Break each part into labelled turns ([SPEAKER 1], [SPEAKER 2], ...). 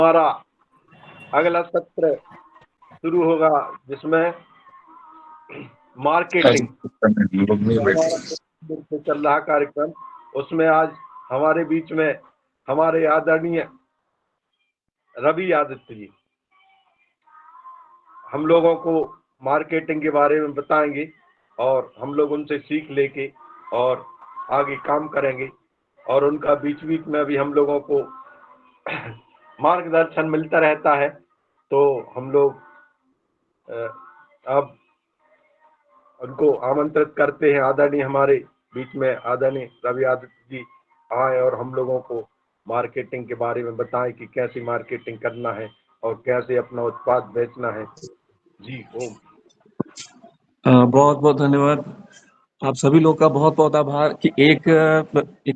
[SPEAKER 1] हमारा अगला सत्र शुरू होगा जिसमें मार्केटिंग हमारा से चल रहा कार्यक्रम, उसमें आज हमारे बीच में हमारे आदरणीय रवि आदित्य जी हम लोगों को मार्केटिंग के बारे में बताएंगे और हम लोग उनसे सीख लेके और आगे काम करेंगे। और उनका बीच बीच में भी हम लोगों को मार्गदर्शन मिलता रहता है। तो हम लोग अब उनको आमंत्रित करते हैं, आदरणीय हमारे बीच में आदरणीय रवि आदित्य जी आए और हम लोगों को मार्केटिंग के बारे में बताएं कि कैसे मार्केटिंग करना है और कैसे अपना उत्पाद बेचना है। जी ओम।
[SPEAKER 2] बहुत बहुत धन्यवाद। आप सभी लोग का बहुत बहुत आभार कि एक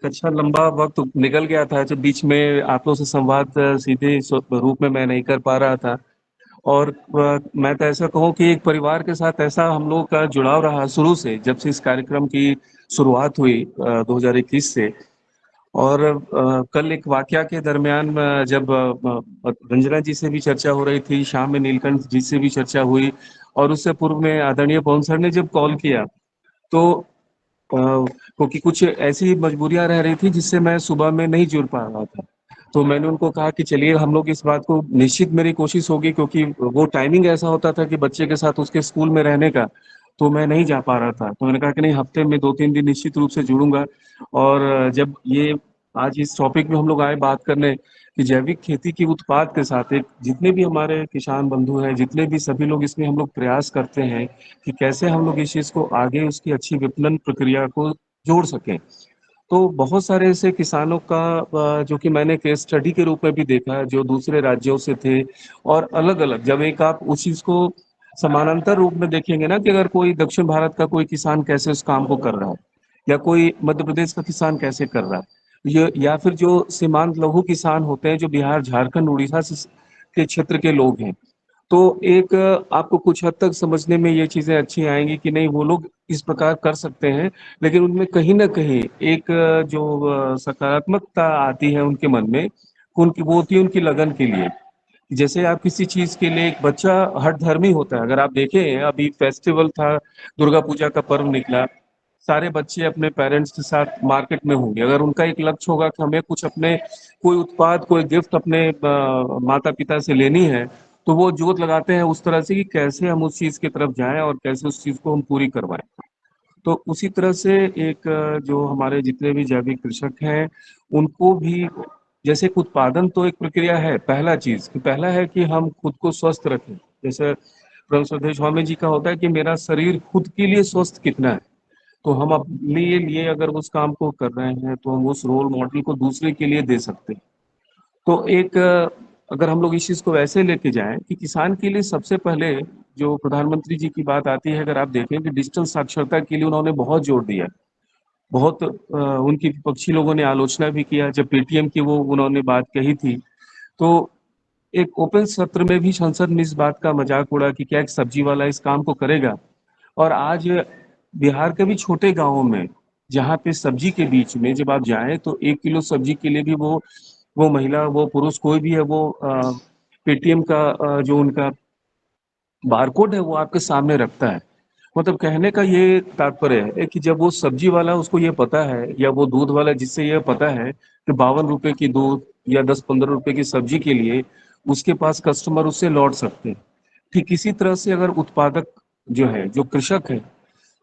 [SPEAKER 2] अच्छा लंबा वक्त निकल गया था जब बीच में आप लोग से संवाद सीधे रूप में मैं नहीं कर पा रहा था। और मैं तो ऐसा कहूँ कि एक परिवार के साथ ऐसा हम लोग का जुड़ाव रहा शुरू से, जब से इस कार्यक्रम की शुरुआत हुई 2021 से। और कल एक वाकया के दरमियान जब रंजना जी से भी चर्चा हो रही थी, शाम में नीलकंठ जी से भी चर्चा हुई, और उससे पूर्व में आदरणीय पवन सर ने जब कॉल किया तो क्योंकि कुछ ऐसी मजबूरियां रह रही थी जिससे मैं सुबह में नहीं जुड़ पा रहा था, तो मैंने उनको कहा कि चलिए हम लोग इस बात को, निश्चित मेरी कोशिश होगी, क्योंकि वो टाइमिंग ऐसा होता था कि बच्चे के साथ उसके स्कूल में रहने का, तो मैं नहीं जा पा रहा था। तो मैंने कहा कि नहीं, हफ्ते में 2-3 दिन निश्चित रूप से जुड़ूंगा। और जब ये आज इस टॉपिक में हम लोग आए बात करने कि जैविक खेती की उत्पाद के साथ एक जितने भी हमारे किसान बंधु हैं, जितने भी सभी लोग, इसमें हम लोग प्रयास करते हैं कि कैसे हम लोग इस चीज को आगे, उसकी अच्छी विपणन प्रक्रिया को जोड़ सकें। तो बहुत सारे ऐसे किसानों का जो कि मैंने केस स्टडी के रूप में भी देखा है, जो दूसरे राज्यों से थे, और अलग अलग, जब एक आप उस चीज को समानांतर रूप में देखेंगे ना, कि अगर कोई दक्षिण भारत का कोई किसान कैसे उस काम को कर रहा है, या कोई मध्य प्रदेश का किसान कैसे कर रहा है, ये, या फिर जो सीमांत लघु किसान होते हैं जो बिहार, झारखंड, उड़ीसा के क्षेत्र के लोग हैं, तो एक आपको कुछ हद तक समझने में ये चीजें अच्छी आएंगी कि नहीं, वो लोग इस प्रकार कर सकते हैं। लेकिन उनमें कहीं ना कहीं एक जो सकारात्मकता आती है उनके मन में, उनकी वो होती है उनकी लगन के लिए। जैसे आप किसी चीज के लिए, एक बच्चा हठधर्मी होता है, अगर आप देखें अभी फेस्टिवल था, दुर्गा पूजा का पर्व निकला, सारे बच्चे अपने पेरेंट्स के साथ मार्केट में होंगे, अगर उनका एक लक्ष्य होगा कि हमें कुछ अपने, कोई उत्पाद, कोई गिफ्ट अपने माता पिता से लेनी है, तो वो जोत लगाते हैं उस तरह से कि कैसे हम उस चीज की तरफ जाएं और कैसे उस चीज को हम पूरी करवाएं। तो उसी तरह से एक जो हमारे जितने भी जैविक कृषक हैं, उनको भी, जैसे कि उत्पादन तो एक प्रक्रिया है, पहला चीज कि पहला है कि हम खुद को स्वस्थ रखें। जैसे परम श्रद्धेय स्वामी जी का होता है कि मेरा शरीर खुद के लिए स्वस्थ कितना है, तो हम अपने लिए अगर उस काम को कर रहे हैं तो हम उस रोल मॉडल को दूसरे के लिए दे सकते हैं। तो एक अगर हम लोग इस चीज को वैसे लेके जाएं कि किसान के लिए सबसे पहले जो प्रधानमंत्री जी की बात आती है, अगर आप देखें कि डिजिटल साक्षरता के लिए उन्होंने बहुत जोर दिया। बहुत उनकी विपक्षी लोगों ने आलोचना भी किया जब पेटीएम की वो उन्होंने बात कही थी। तो एक ओपन सत्र में भी संसद में इस बात का मजाक उड़ा कि क्या एक सब्जी वाला इस काम को करेगा। और आज बिहार के भी छोटे गांवों में, जहाँ पे सब्जी के बीच में जब आप जाएं तो 1 किलो सब्जी के लिए भी वो महिला, वो पुरुष, कोई भी है, वो पेटीएम का जो उनका बारकोड है वो आपके सामने रखता है। मतलब कहने का ये तात्पर्य है कि जब वो सब्जी वाला, उसको ये पता है, या वो दूध वाला जिससे ये पता है कि 52 रुपए की दूध या 10-15 रुपए की सब्जी के लिए उसके पास कस्टमर उससे लौट सकते हैं। ठीक इसी तरह से अगर उत्पादक जो है, जो कृषक है,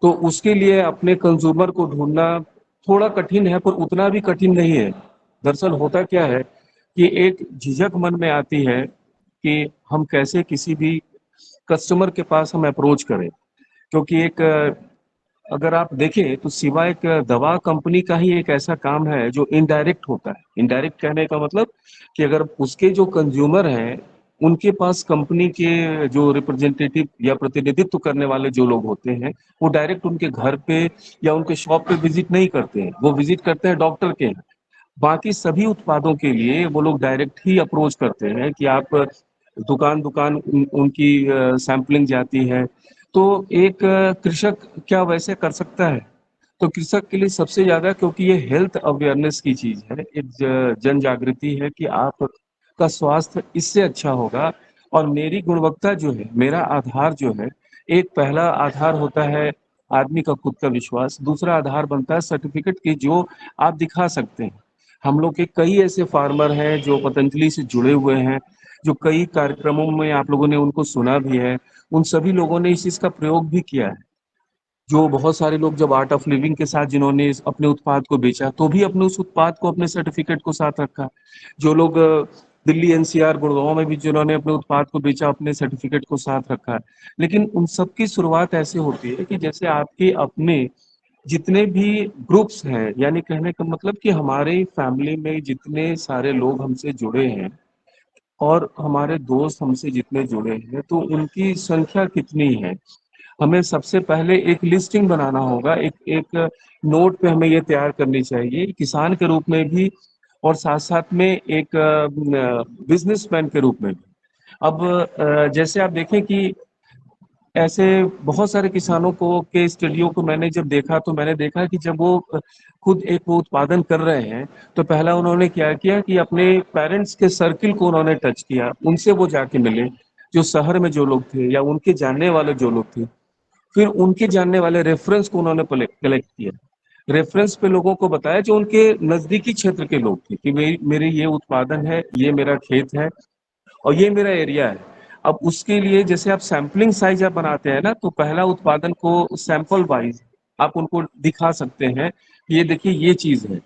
[SPEAKER 2] तो उसके लिए अपने कंज्यूमर को ढूंढना थोड़ा कठिन है, पर उतना भी कठिन नहीं है। दरअसल होता क्या है कि एक झिझक मन में आती है कि हम कैसे किसी भी कस्टमर के पास हम अप्रोच करें। क्योंकि एक अगर आप देखें तो सिवा एक दवा कंपनी का ही एक ऐसा काम है जो इनडायरेक्ट होता है। इनडायरेक्ट कहने का मतलब कि अगर उसके जो कंज्यूमर हैं, उनके पास कंपनी के जो रिप्रेजेंटेटिव या प्रतिनिधित्व करने वाले जो लोग होते हैं, वो डायरेक्ट उनके घर पे या उनके शॉप पे विजिट नहीं करते हैं, वो विजिट करते हैं डॉक्टर के यहाँ। बाकी सभी उत्पादों के लिए वो लोग डायरेक्ट ही अप्रोच करते हैं कि आप दुकान दुकान उनकी सैंपलिंग जाती है। तो एक कृषक क्या वैसे कर सकता है? तो कृषक के लिए सबसे ज्यादा, क्योंकि ये हेल्थ अवेयरनेस की चीज है, एक जन जागृति है कि आप का स्वास्थ्य इससे अच्छा होगा। और मेरी गुणवत्ता जो है, मेरा आधार जो है, एक पहला आधार होता है आदमी का खुद का विश्वास, दूसरा आधार बनता है सर्टिफिकेट की जो आप दिखा सकते हैं। हम लोग के कई ऐसे फार्मर हैं जो पतंजलि से जुड़े हुए हैं, जो कई कार्यक्रमों में आप लोगों ने उनको सुना भी है, उन सभी लोगों ने इस चीज का प्रयोग भी किया है। जो बहुत सारे लोग जब आर्ट ऑफ लिविंग के साथ जिन्होंने अपने उत्पाद को बेचा तो भी अपने उस उत्पाद को अपने सर्टिफिकेट को साथ रखा। जो लोग दिल्ली एनसीआर गुड़गांव में भी जिन्होंने अपने उत्पाद को बेचा अपने सर्टिफिकेट को साथ रखा है। लेकिन उन सब की शुरुआत ऐसे होती है कि जैसे आपके अपने जितने भी ग्रुप्स हैं, यानी कहने का मतलब कि हमारे फैमिली में जितने सारे लोग हमसे जुड़े हैं और हमारे दोस्त हमसे जितने जुड़े हैं, तो उनकी संख्या कितनी है। हमें सबसे पहले एक लिस्टिंग बनाना होगा, एक एक नोट पे हमें ये तैयार करनी चाहिए किसान के रूप में भी और साथ साथ में एक बिजनेसमैन के रूप में भी। अब जैसे आप देखें कि ऐसे बहुत सारे किसानों को के स्टडियो को मैंने जब देखा तो मैंने देखा कि जब वो खुद एक वो उत्पादन कर रहे हैं तो पहला उन्होंने क्या किया कि अपने पेरेंट्स के सर्किल को उन्होंने टच किया, उनसे वो जाके मिले, जो शहर में जो लोग थे या उनके जानने वाले जो लोग थे। फिर उनके जानने वाले रेफरेंस को उन्होंने कलेक्ट किया, रेफरेंस पे लोगों को बताया जो उनके नजदीकी क्षेत्र के लोग थे कि मेरे ये उत्पादन है, ये मेरा खेत है और ये मेरा एरिया है। अब उसके लिए जैसे आप सैंपलिंग साइज आप बनाते हैं ना, तो पहला उत्पादन को सैंपल वाइज आप उनको दिखा सकते हैं कि ये देखिए ये चीज है।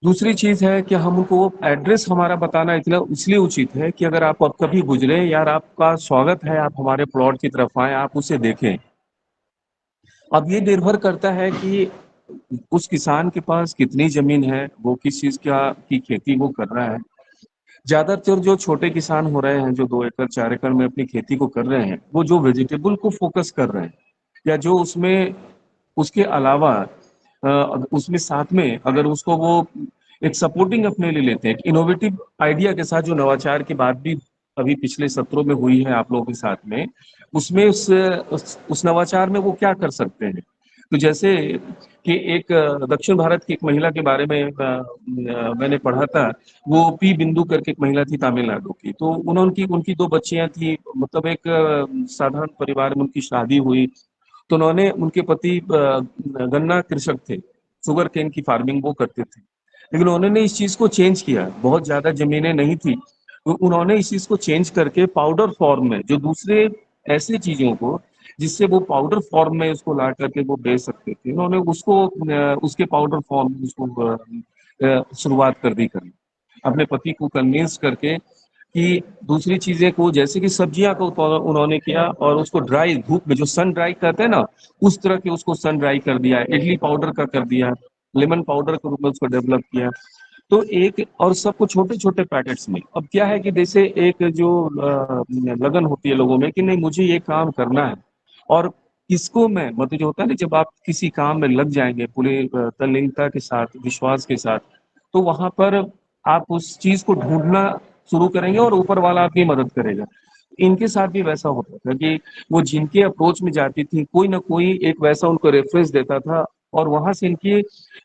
[SPEAKER 2] दूसरी चीज है कि हम उनको एड्रेस हमारा बताना इतना इसलिए उचित है कि अगर आप अब कभी गुजरे, यार आपका स्वागत है, आप हमारे प्लॉट की तरफ आए, आप उसे देखें। अब ये निर्भर करता है कि उस किसान के पास कितनी जमीन है, वो किस चीज की खेती वो कर रहा है। ज्यादातर जो छोटे किसान हो रहे हैं, जो 2 एकड़ 4 एकड़ में अपनी खेती को कर रहे हैं, वो जो वेजिटेबल को फोकस कर रहे हैं या जो उसमें उसके अलावा उसमें साथ में अगर उसको वो एक सपोर्टिंग अपने लिए लेते हैं, एक इनोवेटिव आइडिया के साथ, जो नवाचार की बात भी अभी पिछले सत्रों में हुई है आप लोगों के साथ में, उसमें उस नवाचार में वो क्या कर सकते हैं। तो जैसे कि एक दक्षिण भारत की एक महिला के बारे में मैंने पढ़ा था। वो पी बिंदु करके एक महिला थी तमिलनाडु की, तो उनकी उनकी 2 बच्चियां थी, मतलब एक साधारण परिवार में उनकी शादी हुई। तो उन्होंने उनके पति गन्ना कृषक थे, शुगर केन की फार्मिंग वो करते थे। लेकिन उन्होंने इस चीज को चेंज किया, बहुत ज्यादा जमीनें नहीं थी, तो उन्होंने इस चीज को चेंज करके पाउडर फॉर्म में जो दूसरे ऐसे चीजों को जिससे वो पाउडर फॉर्म में उसको ला करके वो बेच सकते थे, उन्होंने उसको उसके पाउडर फॉर्म में उसको शुरुआत कर दी करनी, अपने पति को कन्विंस करके कि दूसरी चीजें को जैसे कि सब्जियां का उत्पादन उन्होंने किया और उसको ड्राई धूप में जो सन ड्राई करते हैं ना, उस तरह के उसको सन ड्राई कर दिया, इडली पाउडर का कर दिया, लेमन पाउडर के रूप में उसको डेवलप किया। तो एक और सबको छोटे छोटे पैकेट्स में। अब क्या है कि जैसे एक जो लगन होती है लोगों में कि नहीं मुझे ये काम करना है, और इसको मैं मतलब जो होता है ना, जब आप किसी काम में लग जाएंगे पूरे तल्लीनता के साथ, विश्वास के साथ, तो वहां पर आप उस चीज को ढूंढना शुरू करेंगे और ऊपर वाला आपकी मदद करेगा। इनके साथ भी वैसा होता था कि वो जिनके अप्रोच में जाती थी, कोई ना कोई एक वैसा उनको रेफरेंस देता था, और वहां से इनके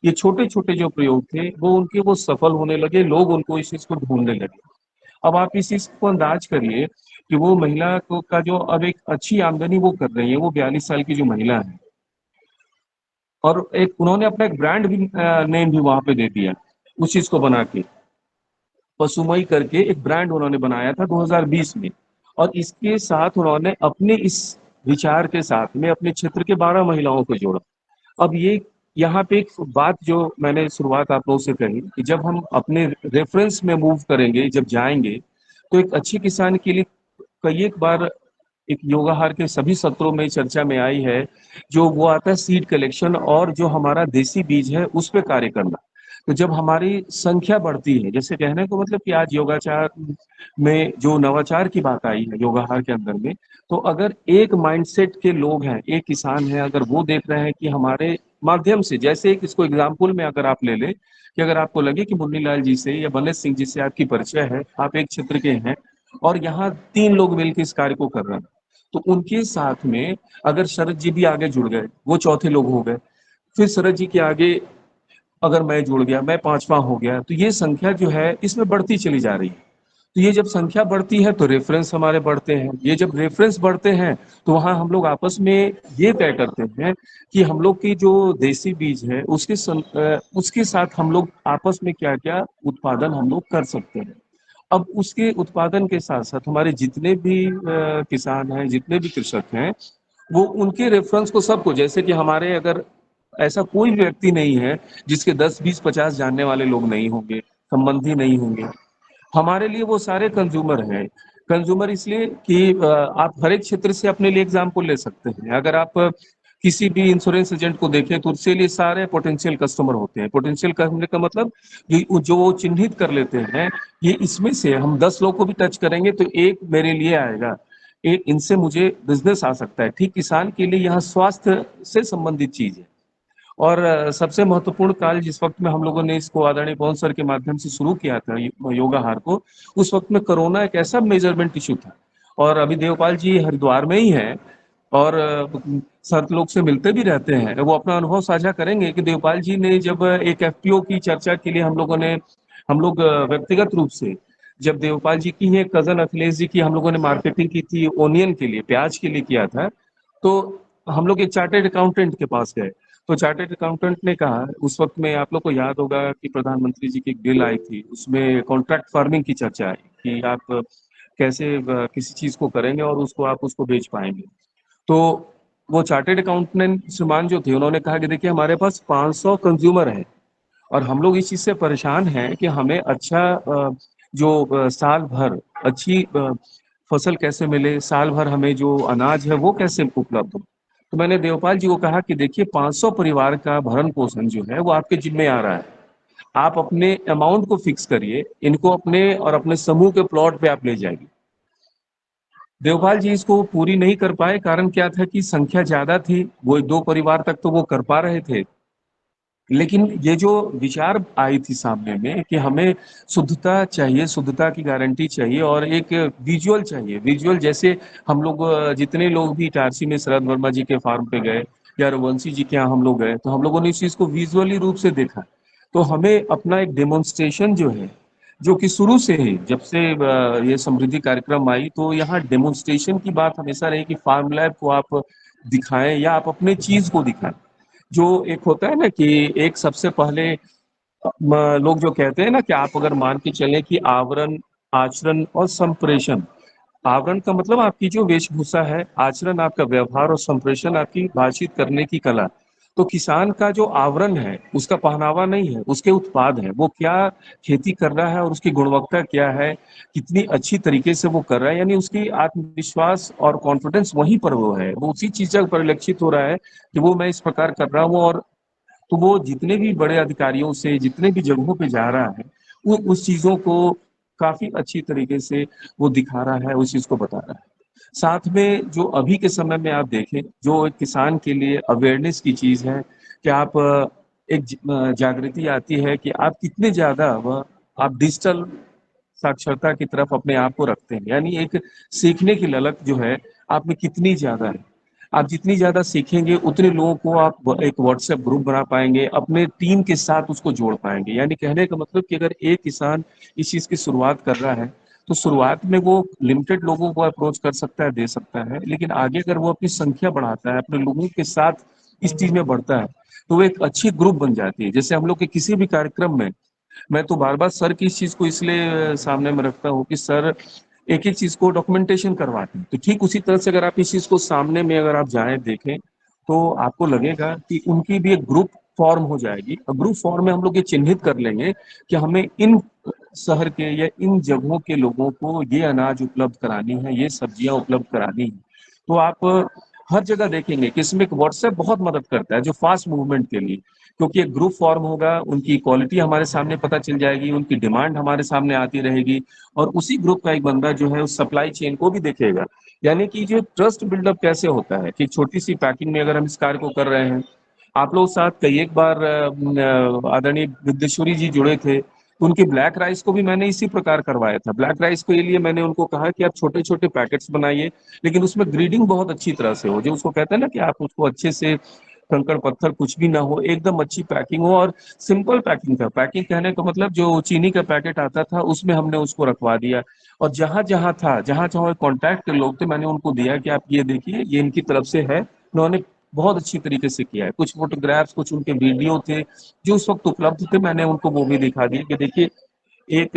[SPEAKER 2] ये छोटे छोटे जो प्रयोग थे वो उनके वो सफल होने लगे, लोग उनको इस चीज को ढूंढने लगे। अब आप इस चीज को अंदाज करिए कि वो महिला को का जो अब एक अच्छी आमदनी वो कर रही है, वो 42 साल की जो महिला है, और एक उन्होंने अपना एक ब्रांड भी नेम भी वहां पे दे दिया उस चीज को बना के। पशुमई करके एक ब्रांड उन्होंने बनाया था 2020 में, और इसके साथ उन्होंने अपने इस विचार के साथ में अपने क्षेत्र के 12 महिलाओं को जोड़ा। अब ये यहाँ पे एक बात जो मैंने शुरुआत आप लोगों से कही कि जब हम अपने रेफरेंस में मूव करेंगे, जब जाएंगे, तो एक अच्छे किसान के लिए कई एक बार एक योगाहार के सभी सत्रों में चर्चा में आई है, जो वो आता है सीड कलेक्शन और जो हमारा देसी बीज है उस पे कार्य करना। तो जब हमारी संख्या बढ़ती है, जैसे कहने को मतलब कि आज योगाचार में जो नवाचार की बात आई है योगाहार के अंदर में, तो अगर एक माइंडसेट के लोग हैं, एक किसान है, अगर वो देख रहे हैं कि हमारे माध्यम से, जैसे एक इसको एग्जाम्पल में अगर आप ले लें कि अगर आपको लगे कि मुन्नी लाल जी से या बलदेव सिंह जी से आपकी परिचय है, आप एक क्षेत्र के हैं और यहाँ 3 लोग मिलकर इस कार्य को कर रहे हैं, तो उनके साथ में अगर शरद जी भी आगे जुड़ गए, वो चौथे लोग हो गए। फिर शरद जी के आगे अगर मैं जुड़ गया, मैं पांचवा हो गया, तो ये संख्या जो है इसमें बढ़ती चली जा रही है। तो ये जब संख्या बढ़ती है तो रेफरेंस हमारे बढ़ते हैं, ये जब रेफरेंस बढ़ते हैं तो वहां हम लोग आपस में ये तय करते हैं कि हम लोग की जो देसी बीज है उसके साथ हम लोग आपस में क्या क्या उत्पादन हम लोग कर सकते हैं। अब उसके उत्पादन के साथ साथ हमारे जितने भी किसान हैं, जितने भी कृषक हैं, वो उनके रेफरेंस को सबको, जैसे कि हमारे अगर ऐसा कोई भी व्यक्ति नहीं है जिसके 10 20 50 जानने वाले लोग नहीं होंगे, संबंधी नहीं होंगे, हमारे लिए वो सारे कंज्यूमर हैं। कंज्यूमर इसलिए कि आप हर एक क्षेत्र से अपने लिए एग्जाम्पल ले सकते हैं। अगर आप किसी भी इंश्योरेंस एजेंट को देखें तो उसके लिए सारे पोटेंशियल कस्टमर होते हैं। पोटेंशियल करने का मतलब कि जो वो चिन्हित कर लेते हैं, ये इसमें से हम 10 लोग को भी टच करेंगे तो एक मेरे लिए आएगा, एक इनसे मुझे बिजनेस आ सकता है। ठीक किसान के लिए यहाँ स्वास्थ्य से संबंधित चीज है। और सबसे महत्वपूर्ण कार्य जिस वक्त में हम लोगों ने इसको आदरणीय पवन सर के माध्यम से शुरू किया था योगाहार को, उस वक्त में कोरोना एक ऐसा मेजरमेंट इशू था। और अभी देवपाल जी हरिद्वार में ही हैं और सर लोग से मिलते भी रहते हैं, वो अपना अनुभव साझा करेंगे कि देवपाल जी ने जब एक एफपीओ की चर्चा के लिए हम लोग व्यक्तिगत रूप से, जब देवपाल जी की ही एक कजन अखिलेश जी की हम लोगों ने मार्केटिंग की थी ओनियन के लिए, प्याज के लिए किया था, तो हम लोग एक चार्टेड अकाउंटेंट के पास गए। तो चार्टेड अकाउंटेंट ने कहा, उस वक्त में आप लोग को याद होगा कि प्रधानमंत्री जी की एक बिल आई थी, उसमें कॉन्ट्रैक्ट फार्मिंग की चर्चा आई कि आप कैसे किसी चीज को करेंगे और उसको आप उसको बेच पाएंगे। तो वो चार्टेड अकाउंटेंट श्रीमान जो थे उन्होंने कहा कि देखिए हमारे पास 500 कंज्यूमर है और हम लोग इस चीज से परेशान हैं कि हमें अच्छा साल भर अच्छी फसल कैसे मिले, साल भर हमें जो अनाज है वो कैसे उपलब्ध हो। तो मैंने देवपाल जी को कहा कि देखिए 500 परिवार का भरण पोषण जो है वो आपके जिम्मे आ रहा है, आप अपने अमाउंट को फिक्स करिए, इनको अपने और अपने समूह के प्लॉट पे आप ले जाइए। देवपाल जी इसको पूरी नहीं कर पाए, कारण क्या था कि संख्या ज्यादा थी, वो 2 परिवार तक तो वो कर पा रहे थे। लेकिन ये जो विचार आई थी सामने में कि हमें शुद्धता चाहिए, शुद्धता की गारंटी चाहिए और एक विजुअल चाहिए। विजुअल जैसे हम लोग जितने लोग भी इटारसी में शरद वर्मा जी के फार्म पे गए या रघुवंशी जी के यहाँ हम लोग गए, तो हम लोगों ने इस चीज को विजुअली रूप से देखा। तो हमें अपना एक डेमोन्स्ट्रेशन जो है, जो कि शुरू से ही जब से ये समृद्धि कार्यक्रम आई, तो यहाँ डेमोन्स्ट्रेशन की बात हमेशा रही कि फार्म लैब को आप दिखाएं या आप अपने चीज को दिखाएं। जो एक होता है ना कि एक सबसे पहले लोग जो कहते हैं ना कि आप अगर मान के चलें कि आवरण, आचरण और संप्रेषण, आवरण का मतलब आपकी जो वेशभूषा है, आचरण आपका व्यवहार और संप्रेषण आपकी बातचीत करने की कला। तो किसान का जो आवरण है उसका पहनावा नहीं है, उसके उत्पाद है, वो क्या खेती कर रहा है और उसकी गुणवत्ता क्या है, कितनी अच्छी तरीके से वो कर रहा है, यानी उसकी आत्मविश्वास और कॉन्फिडेंस वहीं पर वो है, वो उसी चीज का परिलक्षित हो रहा है कि वो मैं इस प्रकार कर रहा हूँ। और तो वो जितने भी बड़े अधिकारियों से जितने भी जगहों पे जा रहा है, वो उस चीजों को काफी अच्छी तरीके से वो दिखा रहा है, उस चीज को बता रहा है। साथ में जो अभी के समय में आप देखें, जो एक किसान के लिए अवेयरनेस की चीज है कि आप जागृति आती है कि आप कितने ज्यादा वह आप डिजिटल साक्षरता की तरफ अपने आप को रखते हैं, यानी एक सीखने की ललक जो है आप में कितनी ज्यादा है। आप जितनी ज्यादा सीखेंगे उतने लोगों को आप एक व्हाट्सएप ग्रुप बना पाएंगे, अपने टीम के साथ उसको जोड़ पाएंगे। यानी कहने का मतलब कि अगर एक किसान इस चीज की शुरुआत कर रहा है तो शुरुआत में वो लिमिटेड लोगों को अप्रोच कर सकता है, दे सकता है, लेकिन आगे अगर वो अपनी संख्या बढ़ाता है, अपने लोगों के साथ इस चीज में बढ़ता है, तो वो एक अच्छी ग्रुप बन जाती है। जैसे हम लोग के किसी भी कार्यक्रम में, मैं तो बार बार सर की इस चीज को इसलिए सामने में रखता हूँ कि सर एक एक चीज को डॉक्यूमेंटेशन करवाते हैं, तो ठीक उसी तरह से अगर आप इस चीज को सामने में अगर आप जाएं देखें तो आपको लगेगा कि उनकी भी एक ग्रुप फॉर्म हो जाएगी, और ग्रुप फॉर्म में हम लोग ये चिन्हित कर लेंगे कि हमें इन शहर के या इन जगहों के लोगों को ये अनाज उपलब्ध करानी है, ये सब्जियां उपलब्ध करानी है। तो आप हर जगह देखेंगे कि इसमें एक व्हाट्सएप बहुत मदद करता है जो फास्ट मूवमेंट के लिए, क्योंकि एक ग्रुप फॉर्म होगा, उनकी क्वालिटी हमारे सामने पता चल जाएगी, उनकी डिमांड हमारे सामने आती रहेगी, और उसी ग्रुप का एक बंदा जो है उस सप्लाई चेन को भी देखेगा। यानी कि जो ट्रस्ट बिल्डअप कैसे होता है कि छोटी सी पैकिंग में अगर हम इस कार्य को कर रहे हैं, आप लोग साथ कई एक बार आदरणीय विद्येश्वरी जी जुड़े थे, तो उनके ब्लैक राइस को भी मैंने इसी प्रकार करवाया था। ब्लैक राइस के लिए मैंने उनको कहा कि आप छोटे छोटे पैकेट्स बनाइए, लेकिन उसमें ग्रीडिंग बहुत अच्छी तरह से हो, जो उसको कहते हैं ना कि आप उसको अच्छे से कंकड़ पत्थर कुछ भी ना हो, एकदम अच्छी पैकिंग हो और सिंपल पैकिंग था। पैकिंग कहने का मतलब जो चीनी का पैकेट आता था उसमें हमने उसको रखवा दिया, और जहां जहां था, जहां जहां कांटेक्ट के लोग थे, मैंने उनको दिया कि आप ये देखिए, ये इनकी तरफ से है। उन्होंने बहुत अच्छी तरीके से किया है। कुछ फोटोग्राफ्स, कुछ उनके वीडियो थे जो उस वक्त उपलब्ध थे, मैंने उनको वो भी दिखा दिया कि देखिए एक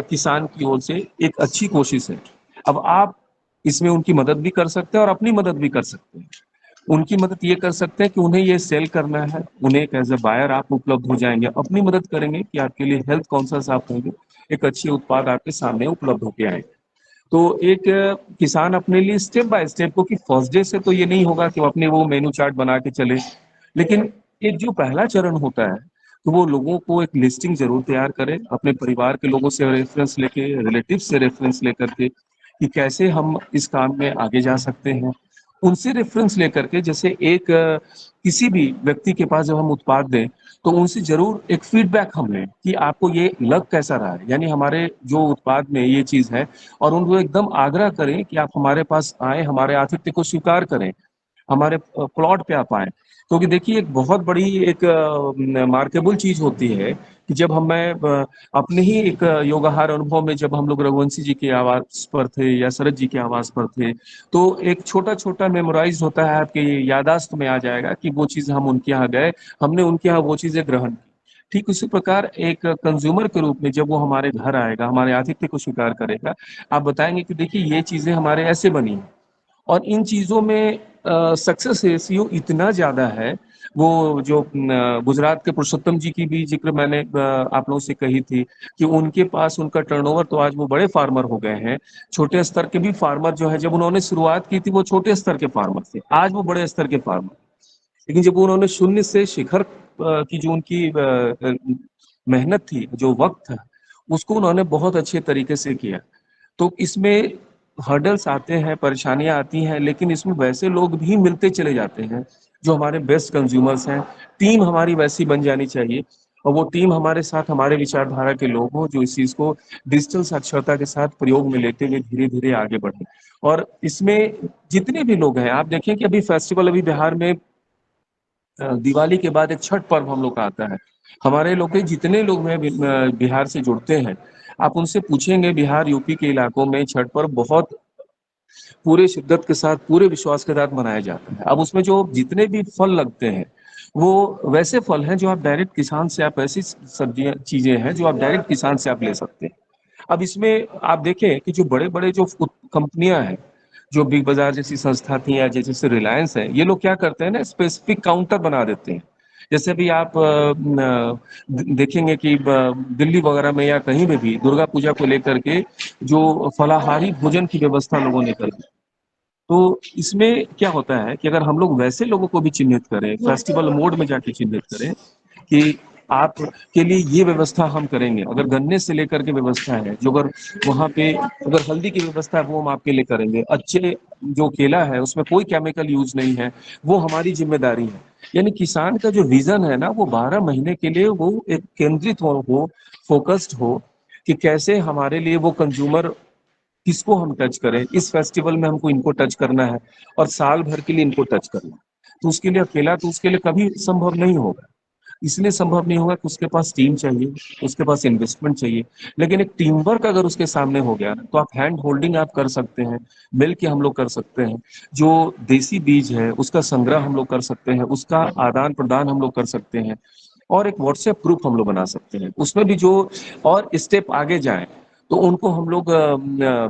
[SPEAKER 2] किसान की ओर से एक अच्छी कोशिश है। अब आप इसमें उनकी मदद भी कर सकते हैं और अपनी मदद भी कर सकते हैं। उनकी मदद ये कर सकते हैं कि उन्हें ये सेल करना है, उन्हें एक एज ए बायर आप उपलब्ध हो जाएंगे। अपनी मदद करेंगे कि आपके लिए हेल्थ कॉन्शियस आप होंगे, एक अच्छे उत्पाद आपके सामने उपलब्ध होके आए। तो एक किसान अपने लिए स्टेप बाय स्टेप, क्योंकि फर्स्ट डे से तो ये नहीं होगा कि वो अपने वो मेनू चार्ट बना के चले, लेकिन एक जो पहला चरण होता है, तो वो लोगों को एक लिस्टिंग जरूर तैयार करें, अपने परिवार के लोगों से रेफरेंस लेके, रिलेटिव से रेफरेंस लेकर के, कि कैसे हम इस काम में आगे जा सकते हैं। उनसे रेफरेंस लेकर के, जैसे एक किसी भी व्यक्ति के पास जब हम उत्पाद दें, तो उनसे जरूर एक फीडबैक हम लें कि आपको ये लग कैसा रहा है, यानी हमारे जो उत्पाद में ये चीज है, और उनको एकदम आग्रह करें कि आप हमारे पास आए, हमारे आतिथ्य को स्वीकार करें, हमारे प्लॉट पे आप आए। क्योंकि देखिए एक बहुत बड़ी एक मार्केबल चीज होती है कि जब अपने ही एक योगाहार अनुभव में, जब हम लोग रघुवंशी जी के आवास पर थे या शरद जी के आवास पर थे, तो एक छोटा छोटा मेमोराइज होता है, आपके यादाश्त में आ जाएगा कि वो चीज हम उनके यहाँ गए, हमने उनके यहाँ वो चीजें ग्रहण की। ठीक उसी प्रकार एक कंज्यूमर के रूप में जब वो हमारे घर आएगा, हमारे आतिथ्य को स्वीकार करेगा, आप बताएंगे कि देखिए ये चीजें हमारे ऐसे बनी हैं, और इन चीजों में सक्सेस रेशियो इतना ज्यादा है। वो जो गुजरात के पुरुषोत्तम जी की भी जिक्र मैंने आप लोगों से कही थी कि उनके पास उनका टर्नओवर, तो आज वो बड़े फार्मर हो गए हैं। छोटे स्तर के भी फार्मर जो है, जब उन्होंने शुरुआत की थी वो छोटे स्तर के फार्मर थे, आज वो बड़े स्तर के फार्मर। लेकिन जब उन्होंने शून्य से शिखर की जो उनकी मेहनत थी, जो वक्त था, उसको उन्होंने बहुत अच्छे तरीके से किया। तो इसमें हर्डल्स आते हैं, परेशानियां आती हैं, लेकिन इसमें वैसे लोग भी मिलते चले जाते हैं जो हमारे बेस्ट कंज्यूमर्स हैं। टीम हमारी वैसी बन जानी चाहिए, और वो टीम हमारे साथ हमारे विचारधारा के लोग हों, जो इस चीज को डिजिटल साक्षरता के साथ प्रयोग में लेते हुए धीरे धीरे आगे बढ़े। और इसमें जितने भी लोग हैं, आप देखें कि अभी फेस्टिवल, अभी बिहार में दिवाली के बाद एक छठ पर्व हम लोग का आता है। हमारे लोग के जितने लोग हैं बिहार से जुड़ते हैं, आप उनसे पूछेंगे, बिहार यूपी के इलाकों में छठ पर्व बहुत पूरे शिद्दत के साथ, पूरे विश्वास के साथ मनाया जाता है। अब उसमें जो जितने भी फल लगते हैं, वो वैसे फल हैं जो आप डायरेक्ट किसान से, आप ऐसी सब्जियां चीजें हैं जो आप डायरेक्ट किसान से आप ले सकते हैं। अब इसमें आप देखें कि जो बड़े बड़े जो कंपनियां हैं, जो बिग बाजार जैसी संस्था थी या जैसे रिलायंस है, ये लोग क्या करते हैं ना, स्पेसिफिक काउंटर बना देते हैं। जैसे अभी आप देखेंगे कि दिल्ली वगैरह में या कहीं में भी दुर्गा पूजा को लेकर के जो फलाहारी भोजन की व्यवस्था लोगों ने कर दी। तो इसमें क्या होता है कि अगर हम लोग वैसे लोगों को भी चिन्हित करें, फेस्टिवल मोड में जाके चिन्हित करें कि आप के लिए ये व्यवस्था हम करेंगे, अगर गन्ने से लेकर के व्यवस्था है, जो अगर वहाँ पे अगर हल्दी की व्यवस्था है वो हम आपके लिए करेंगे, अच्छे जो केला है उसमें कोई केमिकल यूज नहीं है, वो हमारी जिम्मेदारी है। यानी किसान का जो विजन है ना, वो 12 महीने के लिए वो एक केंद्रित हो फोकस्ड हो कि कैसे हमारे लिए वो कंज्यूमर, किसको हम टच करें, इस फेस्टिवल में हमको इनको टच करना है और साल भर के लिए इनको टच करना है। तो उसके लिए अकेला तो उसके लिए कभी संभव नहीं होगा। इसलिए संभव नहीं होगा कि उसके पास टीम चाहिए, उसके पास इन्वेस्टमेंट चाहिए। लेकिन एक टीम वर्क अगर उसके सामने हो गया तो आप हैंड होल्डिंग आप कर सकते हैं, मिल के हम लोग कर सकते हैं, जो देसी बीज है उसका संग्रह हम लोग कर सकते हैं, उसका आदान प्रदान हम लोग कर सकते हैं, और एक व्हाट्सएप ग्रुप हम लोग बना सकते हैं। उसमें भी जो और स्टेप आगे जाए, तो उनको हम लोग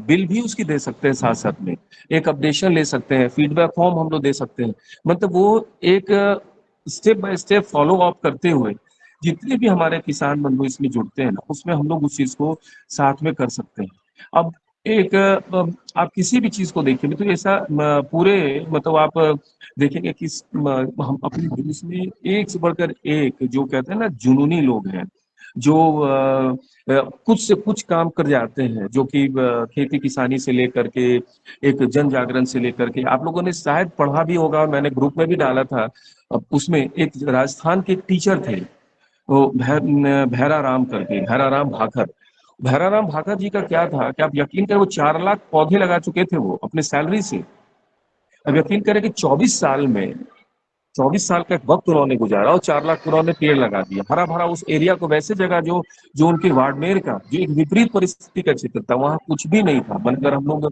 [SPEAKER 2] बिल भी उसकी दे सकते हैं, साथ साथ में एक अपडेशन ले सकते हैं, फीडबैक फॉर्म हम लोग दे सकते हैं। मतलब वो एक step by step follow up करते हुए जितने भी हमारे किसान बंधु इसमें जुड़ते हैं ना, उसमें हम लोग उस चीज को साथ में कर सकते हैं। अब एक आप किसी भी चीज को देखिए तो ऐसा पूरे मतलब आप देखेंगे कि हम अपने देश में एक से बढ़कर एक जो कहते हैं ना जुनूनी लोग हैं, जो कुछ से कुछ काम कर जाते हैं, जो कि खेती किसानी से लेकर के एक जन जागरण से लेकर के, आप लोगों ने शायद पढ़ा भी होगा, मैंने ग्रुप में भी डाला था। उसमें एक राजस्थान के एक टीचर थे, वो भैराराम करके, भैराराम भाकर। भैराराम भाकर जी का क्या था कि आप यकीन करें, वो 4 लाख पौधे लगा चुके थे वो अपने सैलरी से। अब यकीन करें कि 24 साल में 24 साल का एक वक्त उन्होंने गुजारा और 4 लाख उन्होंने पेड़ लगा दिया, हरा भरा उस एरिया को। वैसे जगह जो जो उनके वार्डमेर का जो एक विपरीत परिस्थिति का क्षेत्र था, वहां कुछ भी नहीं था। बनकर हम लोग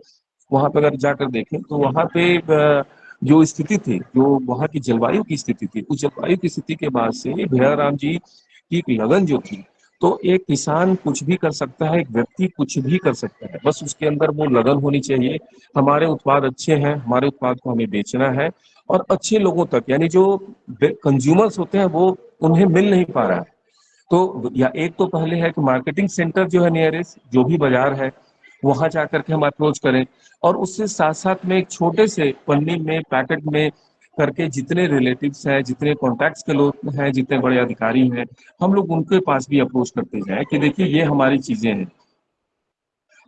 [SPEAKER 2] वहां पे अगर जाकर देखें तो वहां पे जो स्थिति थी, जो वहां की जलवायु की स्थिति थी, उस जलवायु की स्थिति के बाद से भैया राम जी की एक लगन जो थी। तो एक किसान कुछ भी कर सकता है, एक व्यक्ति कुछ भी कर सकता है, बस उसके अंदर वो लगन होनी चाहिए। हमारे उत्पाद अच्छे हैं, हमारे उत्पाद को हमें बेचना है और अच्छे लोगों तक, यानी जो कंज्यूमर्स होते हैं वो उन्हें मिल नहीं पा रहा है। तो या एक तो पहले है कि मार्केटिंग सेंटर जो है नियरेस्ट, जो भी बाजार है, वहां जाकर के हम अप्रोच करें। और उससे साथ साथ में एक छोटे से पन्नी में पैकेट में करके जितने रिलेटिव्स हैं, जितने कॉन्टैक्ट्स के लोग हैं, जितने बड़े अधिकारी हैं, हम लोग उनके पास भी अप्रोच करते जाएं कि देखिए ये हमारी चीजें हैं।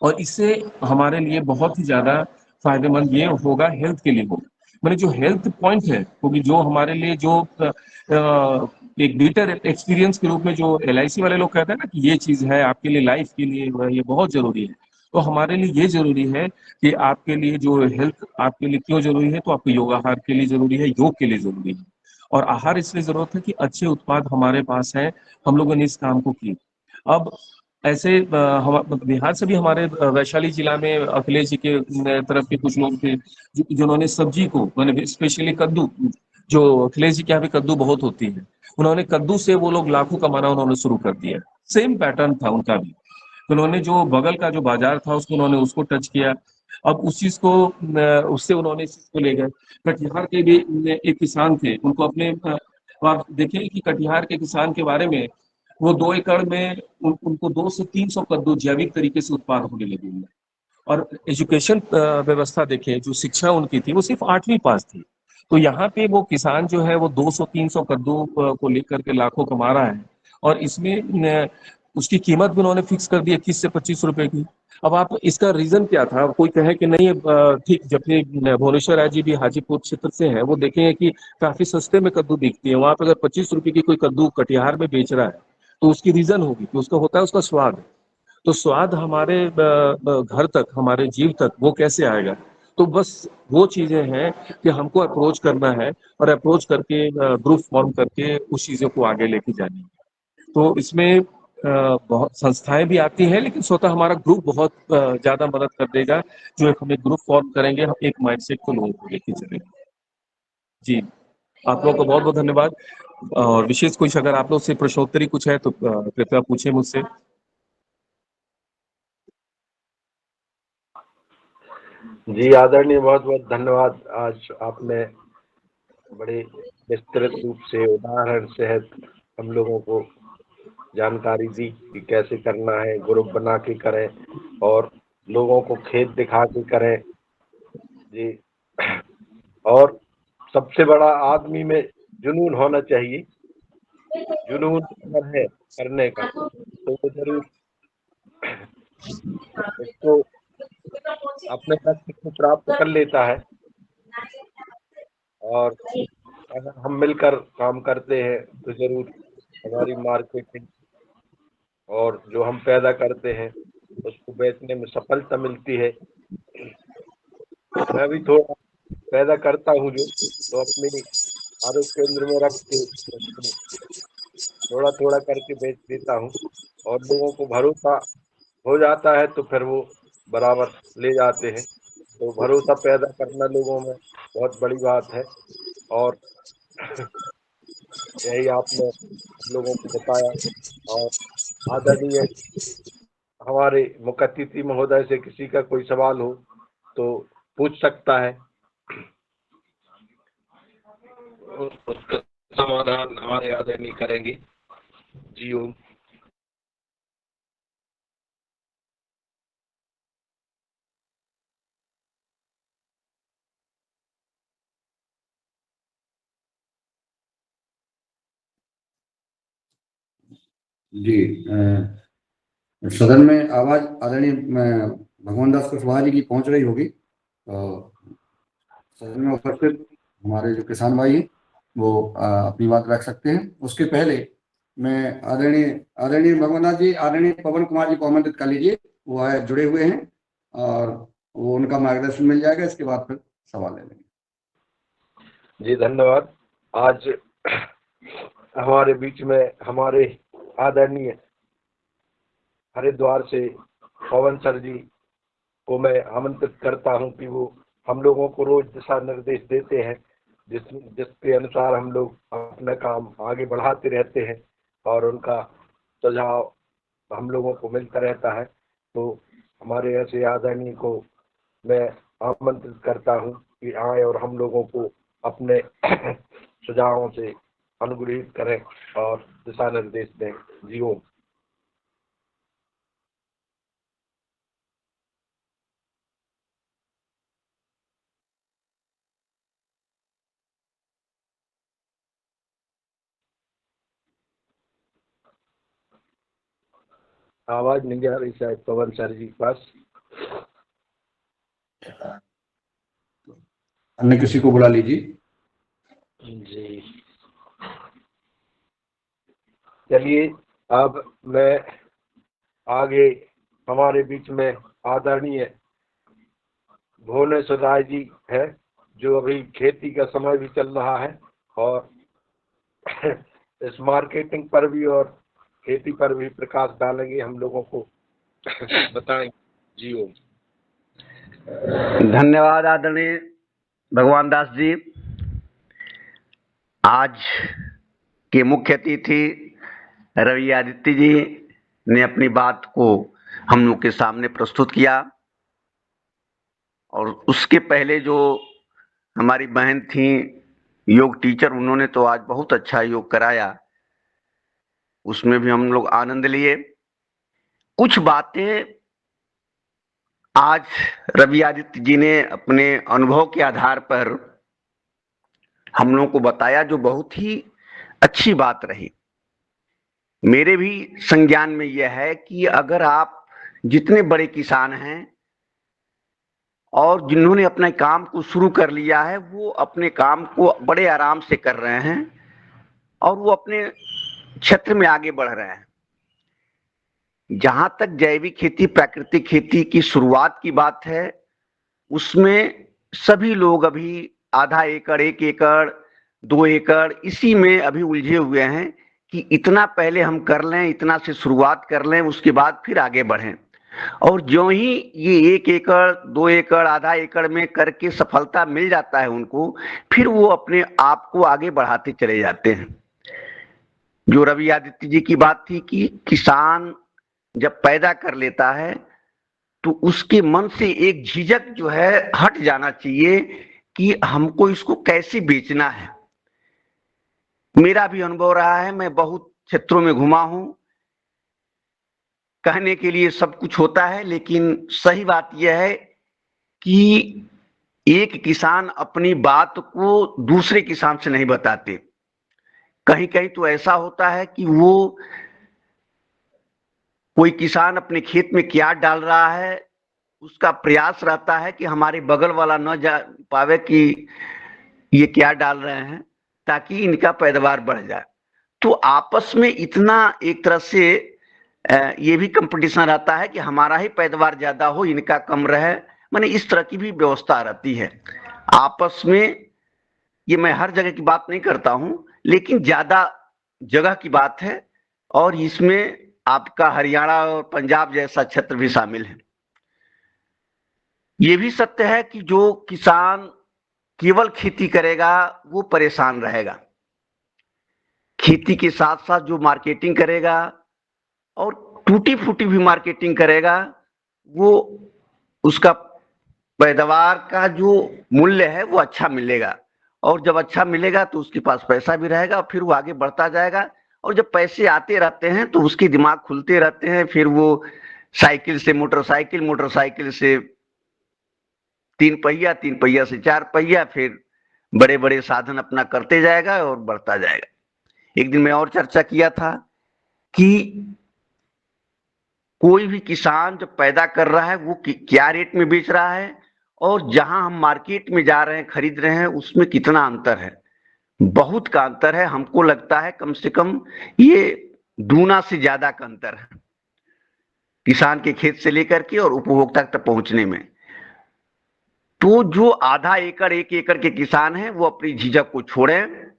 [SPEAKER 2] और इससे हमारे लिए बहुत ही ज्यादा फायदेमंद ये होगा, हेल्थ के लिए होगा। मैंने जो हेल्थ पॉइंट है, क्योंकि जो हमारे लिए जो एक बेटर एक्सपीरियंस के रूप में जो LIC वाले लोग कहते हैं ना कि ये चीज है आपके लिए, लाइफ के लिए ये बहुत जरूरी है। तो हमारे लिए ये जरूरी है कि आपके लिए जो हेल्थ आपके लिए क्यों जरूरी है, तो आपको योगाहार के लिए जरूरी है, योग के लिए जरूरी है। और आहार इसलिए जरूरत है कि अच्छे उत्पाद हमारे पास हैं, हम लोगों ने इस काम को किया। अब ऐसे हम बिहार से भी हमारे वैशाली जिला में अखिलेश जी के तरफ के कुछ लोग थे जिन्होंने सब्जी को, मैंने स्पेशली कद्दू, जो अखिलेश जी के यहाँ भी कद्दू बहुत होती है, उन्होंने कद्दू से वो लोग लाखों कमाना उन्होंने शुरू कर दिया। सेम पैटर्न था उनका भी। उन्होंने जो बगल का जो बाजार था उसको उन्होंने उसको टच किया। अब उस चीज को उससे उन्होंने इस चीज को ले गए। कटिहार के भी एक किसान थे, उनको अपने आप देखें कि कटिहार के किसान के बारे में, वो 2 एकड़ में उनको 200 से 300 कद्दू जैविक तरीके से उत्पाद होने लगे हैं। और एजुकेशन व्यवस्था देखें, जो शिक्षा उनकी थी वो सिर्फ 8वीं पास थी। तो यहाँ पे वो किसान जो है वो 200-300 कद्दू को लेकर के लाखों कमा रहा है। और इसमें उसकी कीमत भी उन्होंने फिक्स कर दी 21 से 25 रुपए की। अब आप इसका रीजन क्या था, कोई कहे कि नहीं ठीक, जब भुवनेश्वर राय जी भी हाजीपुर क्षेत्र से हैं, वो देखेंगे कि काफी सस्ते में कद्दू बिकती है वहां पर। अगर 25 रुपए की कोई कद्दू कटिहार में बेच रहा है तो उसकी रीजन होगी कि उसका होता है उसका स्वाद। तो स्वाद हमारे घर तक, हमारे जीव तक वो कैसे आएगा। तो बस वो चीजें हैं कि हमको अप्रोच करना है और अप्रोच करके ग्रुप फॉर्म करके उस चीजों को आगे लेके जानी है। तो इसमें बहुत संस्थाएं भी आती हैं, लेकिन स्वतः हमारा ग्रुप बहुत ज्यादा मदद कर देगा। जो एक हम एक ग्रुप फॉर्म करेंगे, हम एक माइंडसेट को लोगों को लेके चलेंगे। जी, आप लोगों को बहुत बहुत धन्यवाद। और विशेष कुछ अगर आप लोग से प्रश्नोत्तरी कुछ है तो कृपया पूछे मुझसे।
[SPEAKER 1] जी आदरणीय, बहुत बहुत धन्यवाद। आज आपने बड़े विस्तृत रूप से उदाहरण सहित हम लोगों को जानकारी दी कि कैसे करना है, ग्रुप बना के करें और लोगों को खेत दिखा के करें। जी, और सबसे बड़ा आदमी में जुनून होना चाहिए। जुनून अगर है करने का तो वो जरूर उसको अपने लक्ष्य को प्राप्त कर लेता है। और अगर हम मिलकर काम करते हैं तो जरूर हमारी मार्केटिंग और जो हम पैदा करते हैं उसको बेचने में सफलता मिलती है। मैं भी थोड़ा पैदा करता हूँ जो, तो अपने आरोग्य केंद्र में रख के उसको थोड़ा थोड़ा करके बेच देता हूँ और लोगों को भरोसा हो जाता है तो फिर वो बराबर ले जाते हैं। तो भरोसा पैदा करना लोगों में बहुत बड़ी बात है। और यही आपने हम लोगों को बताया। और आदरणीय हमारे मुख्य अतिथि महोदय से किसी का कोई सवाल हो तो पूछ सकता है, उसका समाधान हमारे आदरणीय करेंगे। जी ओम।
[SPEAKER 3] जी, सदन में आवाज आदरणीय भगवान दास कुशवाहा जी की पहुंच रही होगी। सदन में उपस्थित हमारे जो किसान भाई हैं वो अपनी बात रख सकते हैं। उसके पहले मैं आदरणीय आदरणीय भगवान जी, आदरणीय पवन कुमार जी को आमंत्रित कर लीजिए। वो आए जुड़े हुए हैं और वो उनका मार्गदर्शन मिल जाएगा। इसके बाद फिर सवाल ले लेंगे।
[SPEAKER 1] जी धन्यवाद। आज हमारे बीच में हमारे आदरणीय हरिद्वार से पवन सर जी को मैं आमंत्रित करता हूं कि वो हम लोगों को रोज दिशा निर्देश देते हैं, जिसके अनुसार हम लोग अपना काम आगे बढ़ाते रहते हैं और उनका सुझाव हम लोगों को मिलता रहता है। तो हमारे ऐसे आदरणीय को मैं आमंत्रित करता हूं कि आए और हम लोगों को अपने सुझावों से अनुग्रहित करें और दिशा निर्देश दें। जी ओम। आवाज नहीं आ रही शायद पवन सर जी के पास।
[SPEAKER 3] अन्य किसी को बुला लीजिए।
[SPEAKER 1] जी चलिए, अब मैं आगे हमारे बीच में आदरणीय भुवनेश्वर राय जी है, जो अभी खेती का समय भी चल रहा है और इस मार्केटिंग पर भी और खेती पर भी प्रकाश डालेंगे, हम लोगों को बताएंगे। जी ओम।
[SPEAKER 4] धन्यवाद आदरणीय भगवान दास जी। आज के मुख्य अतिथि रवि आदित्य जी ने अपनी बात को हम लोग के सामने प्रस्तुत किया और उसके पहले जो हमारी बहन थी योग टीचर, उन्होंने तो आज बहुत अच्छा योग कराया, उसमें भी हम लोग आनंद लिए। कुछ बातें आज रवि आदित्य जी ने अपने अनुभव के आधार पर हम लोगों को बताया, जो बहुत ही अच्छी बात रही। मेरे भी संज्ञान में यह है कि अगर आप जितने बड़े किसान हैं और जिन्होंने अपने काम को शुरू कर लिया है, वो अपने काम को बड़े आराम से कर रहे हैं और वो अपने क्षेत्र में आगे बढ़ रहे हैं। जहां तक जैविक खेती, प्राकृतिक खेती की शुरुआत की बात है, उसमें सभी लोग अभी आधा एकड़, 1 एकड़, 2 एकड़ इसी में अभी उलझे हुए हैं कि इतना पहले हम कर लें, इतना से शुरुआत कर लें, उसके बाद फिर आगे बढ़ें। और जो ही ये 1 एकड़, 2 एकड़, आधा एकड़ में करके सफलता मिल जाता है उनको, फिर वो अपने आप को आगे बढ़ाते चले जाते हैं। जो रवि आदित्य जी की बात थी कि किसान जब पैदा कर लेता है तो उसके मन से एक झिझक जो है हट जाना चाहिए कि हमको इसको कैसे बेचना है। मेरा भी अनुभव रहा है, मैं बहुत क्षेत्रों में घुमा हूं। कहने के लिए सब कुछ होता है, लेकिन सही बात यह है कि एक किसान अपनी बात को दूसरे किसान से नहीं बताते। कहीं कहीं तो ऐसा होता है कि वो कोई किसान अपने खेत में क्या डाल रहा है, उसका प्रयास रहता है कि हमारे बगल वाला न जा पावे कि ये क्या डाल रहे हैं, ताकि इनका पैदावार बढ़ जाए। तो आपस में इतना एक तरह से ये भी कंपटीशन रहता है कि हमारा ही पैदावार ज्यादा हो, इनका कम रहे। माने इस तरह की भी व्यवस्था रहती है आपस में। ये मैं हर जगह की बात नहीं करता हूं, लेकिन ज्यादा जगह की बात है और इसमें आपका हरियाणा और पंजाब जैसा क्षेत्र भी शामिल है। ये भी सत्य है कि जो किसान केवल खेती करेगा वो परेशान रहेगा। खेती के साथ साथ जो मार्केटिंग करेगा और टूटी फूटी भी मार्केटिंग करेगा, वो उसका पैदावार का जो मूल्य है वो अच्छा मिलेगा। और जब अच्छा मिलेगा तो उसके पास पैसा भी रहेगा और फिर वो आगे बढ़ता जाएगा। और जब पैसे आते रहते हैं तो उसके दिमाग खुलते रहते हैं, फिर वो साइकिल से मोटरसाइकिल, मोटरसाइकिल से 3 पहिया, 3 पहिया से 4 पहिया, फिर बड़े बड़े साधन अपना करते जाएगा और बढ़ता जाएगा। एक दिन मैं और चर्चा किया था कि कोई भी किसान जब पैदा कर रहा है वो क्या रेट में बेच रहा है और जहां हम मार्केट में जा रहे हैं, खरीद रहे हैं, उसमें कितना अंतर है। बहुत का अंतर है। हमको लगता है कम से कम ये दूना से ज्यादा का अंतर है किसान के खेत से लेकर के और उपभोक्ता तक पहुंचने में। तो जो आधा एकड़, 1 एकड़ के किसान हैं, वो अपनी झिझक को छोड़ें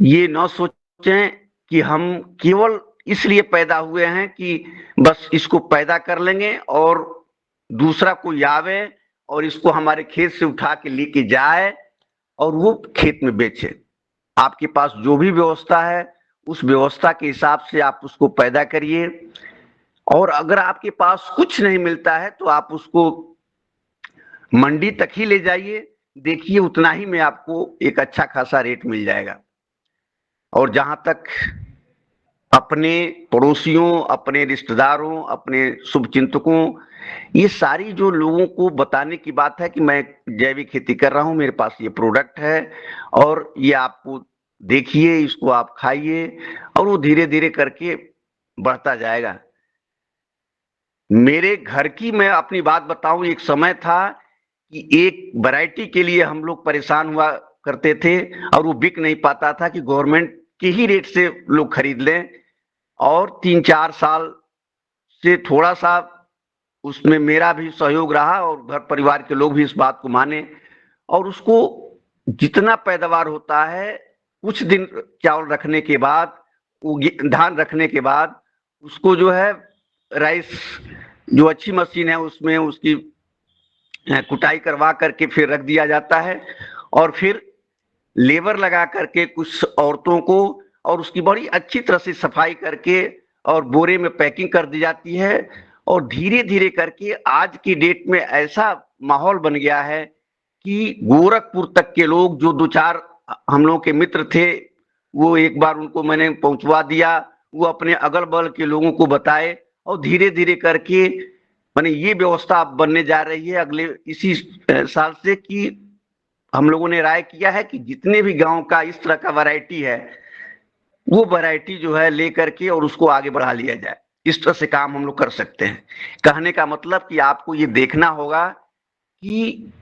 [SPEAKER 4] ये न सोचें कि हम केवल इसलिए पैदा हुए हैं कि बस इसको पैदा कर लेंगे और दूसरा कोई आवे और इसको हमारे खेत से उठा के लेके जाए और वो खेत में बेचे। आपके पास जो भी व्यवस्था है उस व्यवस्था के हिसाब से आप उसको पैदा करिए, और अगर आपके पास कुछ नहीं मिलता है तो आप उसको मंडी तक ही ले जाइए, देखिए उतना ही में आपको एक अच्छा खासा रेट मिल जाएगा। और जहां तक अपने पड़ोसियों, अपने रिश्तेदारों, अपने शुभचिंतकों, ये सारी जो लोगों को बताने की बात है कि मैं जैविक खेती कर रहा हूं, मेरे पास ये प्रोडक्ट है और ये आपको देखिए, इसको आप खाइए और वो धीरे धीरे करके बढ़ता जाएगा। मेरे घर की मैं अपनी बात बताऊं, एक समय था कि एक वैरायटी के लिए हम लोग परेशान हुआ करते थे और वो बिक नहीं पाता था कि गवर्नमेंट के ही रेट से लोग खरीद लें, और 3-4 साल से थोड़ा सा उसमें मेरा भी सहयोग रहा और घर परिवार के लोग भी इस बात को माने, और उसको जितना पैदावार होता है कुछ दिन चावल रखने के बाद, धान रखने के बाद उसको जो है राइस जो अच्छी मशीन है उसमें उसकी कुटाई करवा करके फिर रख दिया जाता है, और फिर लेबर लगा करके कुछ औरतों को, और उसकी बड़ी अच्छी तरह से सफाई करके और बोरे में पैकिंग कर दी जाती है। और धीरे धीरे करके आज की डेट में ऐसा माहौल बन गया है कि गोरखपुर तक के लोग, जो 2-4 हम लोगों के मित्र थे, वो एक बार उनको मैंने पहुंचवा दिया, वो अपने अगल बगल के लोगों को बताए, और धीरे धीरे करके माने ये व्यवस्था बनने जा रही है अगले इसी साल से, कि हम लोगों ने राय किया है कि जितने भी गांव का इस तरह का वैरायटी है वो वैरायटी जो है लेकर के और उसको आगे बढ़ा लिया जाए। इस तरह से काम हम लोग कर सकते हैं। कहने का मतलब कि आपको ये देखना होगा कि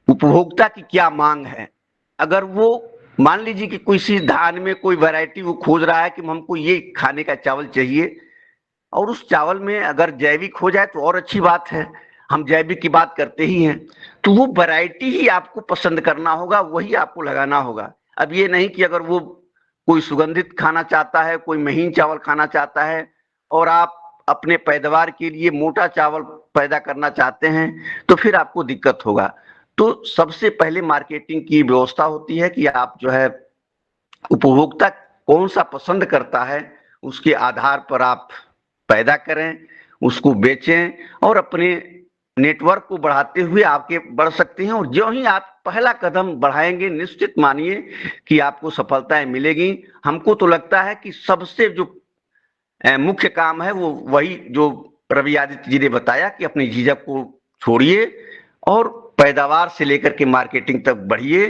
[SPEAKER 4] उपभोक्ता की क्या मांग है। अगर वो मान लीजिए कि किसी धान में कोई वैरायटी वो खोज रहा है कि हमको ये खाने का चावल चाहिए, और उस चावल में अगर जैविक हो जाए तो और अच्छी बात है, हम जैविक की बात करते ही हैं, तो वो वैरायटी ही आपको पसंद करना होगा, वही आपको लगाना होगा। अब ये नहीं कि अगर वो कोई सुगंधित खाना चाहता है, कोई महीन चावल खाना चाहता है और आप अपने पैदावार के लिए मोटा चावल पैदा करना चाहते हैं तो फिर आपको दिक्कत होगा। तो सबसे पहले मार्केटिंग की व्यवस्था होती है कि आप जो है उपभोक्ता कौन सा पसंद करता है उसके आधार पर आप पैदा करें, उसको बेचें, और अपने नेटवर्क को बढ़ाते हुए आगे बढ़ सकते हैं। और जो ही आप पहला कदम बढ़ाएंगे, निश्चित मानिए कि आपको सफलताएं मिलेगी। हमको तो लगता है कि सबसे जो मुख्य काम है वो वही जो रवि आदित्य जी ने बताया कि अपनी झिझक को छोड़िए और पैदावार से लेकर के मार्केटिंग तक बढ़िए।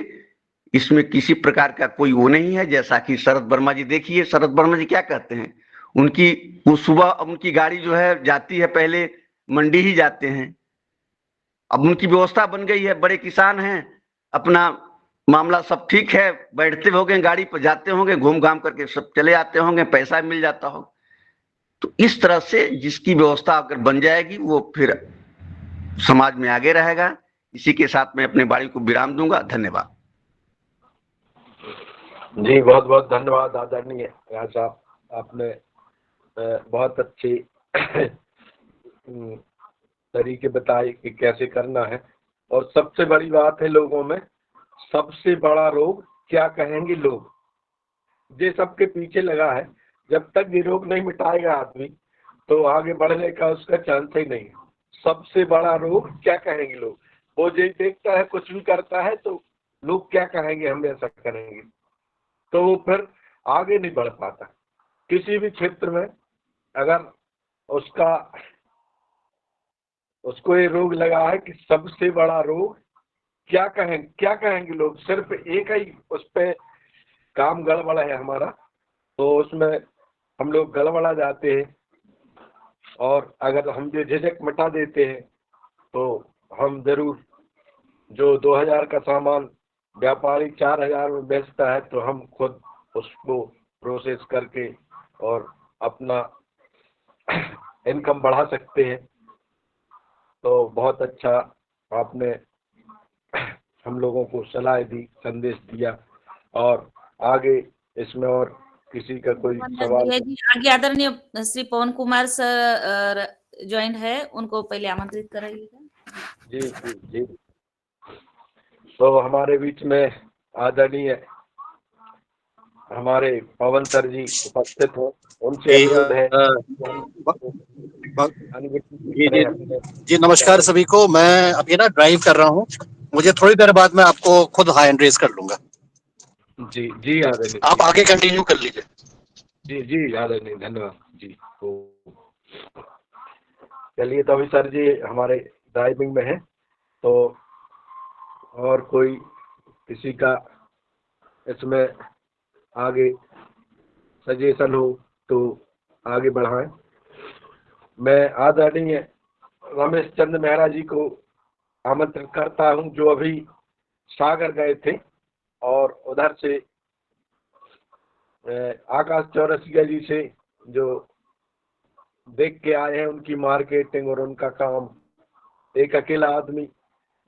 [SPEAKER 4] इसमें किसी प्रकार का कोई वो नहीं है। जैसा कि शरद वर्मा जी, देखिए शरद वर्मा जी क्या कहते हैं, उनकी वो सुबह उनकी गाड़ी जो है जाती है, पहले मंडी ही जाते हैं, अब उनकी व्यवस्था बन गई है, बड़े किसान हैं, अपना मामला सब ठीक है, बैठते होंगे गाड़ी पर, जाते होंगे, घूम घाम करके सब चले आते होंगे, पैसा मिल जाता हो। तो इस तरह से जिसकी व्यवस्था अगर बन जाएगी वो फिर समाज में आगे रहेगा। इसी के साथ मैं अपने वाणी को विराम दूंगा। धन्यवाद
[SPEAKER 1] जी, बहुत बहुत धन्यवाद आदरणीय राज साहब, आपने बहुत अच्छी तरीके बताए कि कैसे करना है। और सबसे बड़ी बात है लोगों में, सबसे बड़ा रोग क्या कहेंगे लोग, ये सबके पीछे लगा है। जब तक ये रोग नहीं मिटाएगा आदमी तो आगे बढ़ने का उसका चांस ही नहीं है। सबसे बड़ा रोग क्या कहेंगे लोग, वो जो देखता है कुछ भी करता है तो लोग क्या कहेंगे, हम ऐसा करेंगे, तो वो फिर आगे नहीं बढ़ पाता। किसी भी क्षेत्र में अगर उसको ये रोग लगा है कि सबसे बड़ा रोग क्या कहेंगे लोग, सिर्फ एक ही उस पे काम गड़बड़ है हमारा, तो उसमें हम लोग गड़बड़ा जाते हैं। और अगर हम ये झिझक मिटा देते हैं तो हम जरूर, जो 2000 का सामान व्यापारी 4000 में बेचता है तो हम खुद उसको प्रोसेस करके और अपना इनकम बढ़ा सकते हैं। तो बहुत अच्छा आपने हम लोगों को सलाह दी, संदेश दिया, और आगे इसमें और किसी का कोई सवाल?
[SPEAKER 5] जी, आगे आदरणीय श्री पवन कुमार सर ज्वाइंट है, उनको पहले आमंत्रित कराइएगा।
[SPEAKER 1] जी जी जी। तो हमारे बीच में आदरणीय हमारे पवन सर जी उपस्थित हो, उनसे अनुरोध है
[SPEAKER 6] जी नमस्कार सभी को। मैं अभी ना ड्राइव कर रहा हूँ, मुझे थोड़ी देर बाद मैं आपको खुद हाई एंड रेस कर लूंगा।
[SPEAKER 1] जी जी आदरणीय,
[SPEAKER 6] आप आगे कंटिन्यू कर लीजिए।
[SPEAKER 1] जी जी आदरणीय, धन्यवाद जी। तो चलिए, तो अभी सर जी हमारे ड्राइविंग में है, तो और कोई किसी का इसमें आगे सजेशन हो तो आगे बढ़ाएं। मैं आदरणीय रमेश चंद्र मेहरा जी को आमंत्रित करता हूं, जो अभी सागर गए थे और उधर से आकाश चौरसिया जी से जो देख के आए हैं उनकी मार्केटिंग और उनका काम। एक अकेला आदमी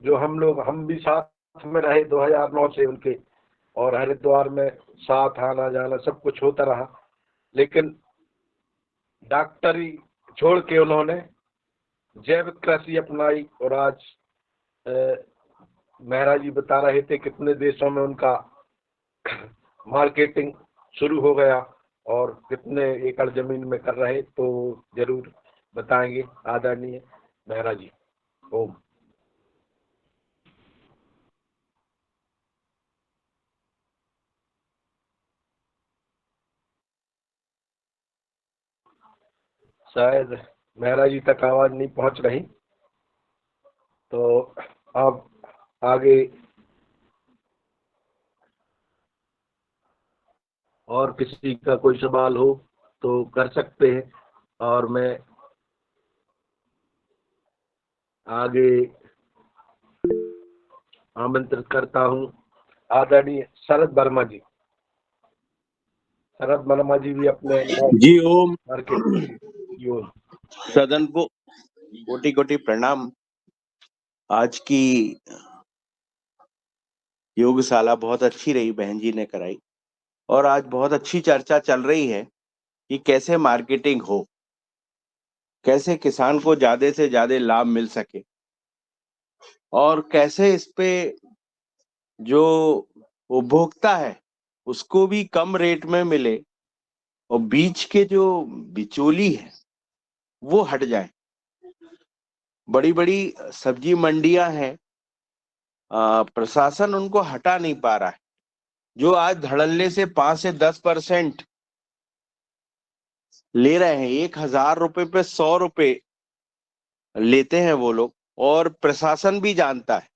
[SPEAKER 1] जो हम भी साथ में रहे 2009 से उनके, और हरिद्वार में साथ आना जाना सब कुछ होता रहा, लेकिन डॉक्टरी छोड़ के उन्होंने जैविक कृषि अपनाई। और आज मेहरा जी बता रहे थे कितने देशों में उनका मार्केटिंग शुरू हो गया और कितने एकड़ जमीन में कर रहे, तो जरूर बताएंगे आदरणीय मेहरा जी। ओम। शायद मेहरा जी तक आवाज नहीं पहुंच रही, तो अब आगे और किसी का कोई सवाल हो तो कर सकते हैं, और मैं आगे आमंत्रित करता हूं आदरणीय शरद वर्मा जी। शरद वर्मा जी भी अपने
[SPEAKER 7] जी ओम।
[SPEAKER 1] मार्केट
[SPEAKER 7] सदन को कोटि कोटि प्रणाम। आज की योगशाला बहुत अच्छी रही, बहन जी ने कराई, और आज बहुत अच्छी चर्चा चल रही है कि कैसे मार्केटिंग हो, कैसे किसान को ज्यादा से ज्यादा लाभ मिल सके, और कैसे इस पे जो उपभोक्ता है उसको भी कम रेट में मिले और बीच के जो बिचौली है वो हट जाए। बड़ी बड़ी सब्जी मंडियां हैं, प्रशासन उनको हटा नहीं पा रहा है। जो आज धड़ल्ले से 5 से 10% ले रहे हैं, 1,000 रुपए पे 100 रुपए लेते हैं वो लोग, और प्रशासन भी जानता है।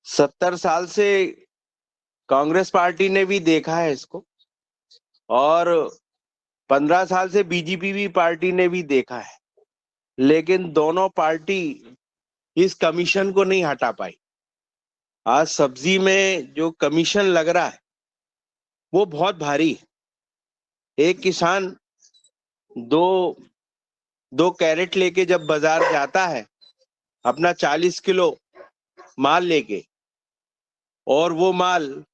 [SPEAKER 7] 70 साल से कांग्रेस पार्टी ने भी देखा है इसको, और 15 साल से बीजेपी भी पार्टी ने भी देखा है, लेकिन दोनों पार्टी इस कमीशन को नहीं हटा पाई। आज सब्जी में जो कमीशन लग रहा है वो बहुत भारी है। एक किसान दो कैरेट लेके जब बाजार जाता है अपना 40 किलो माल लेके, और वो माल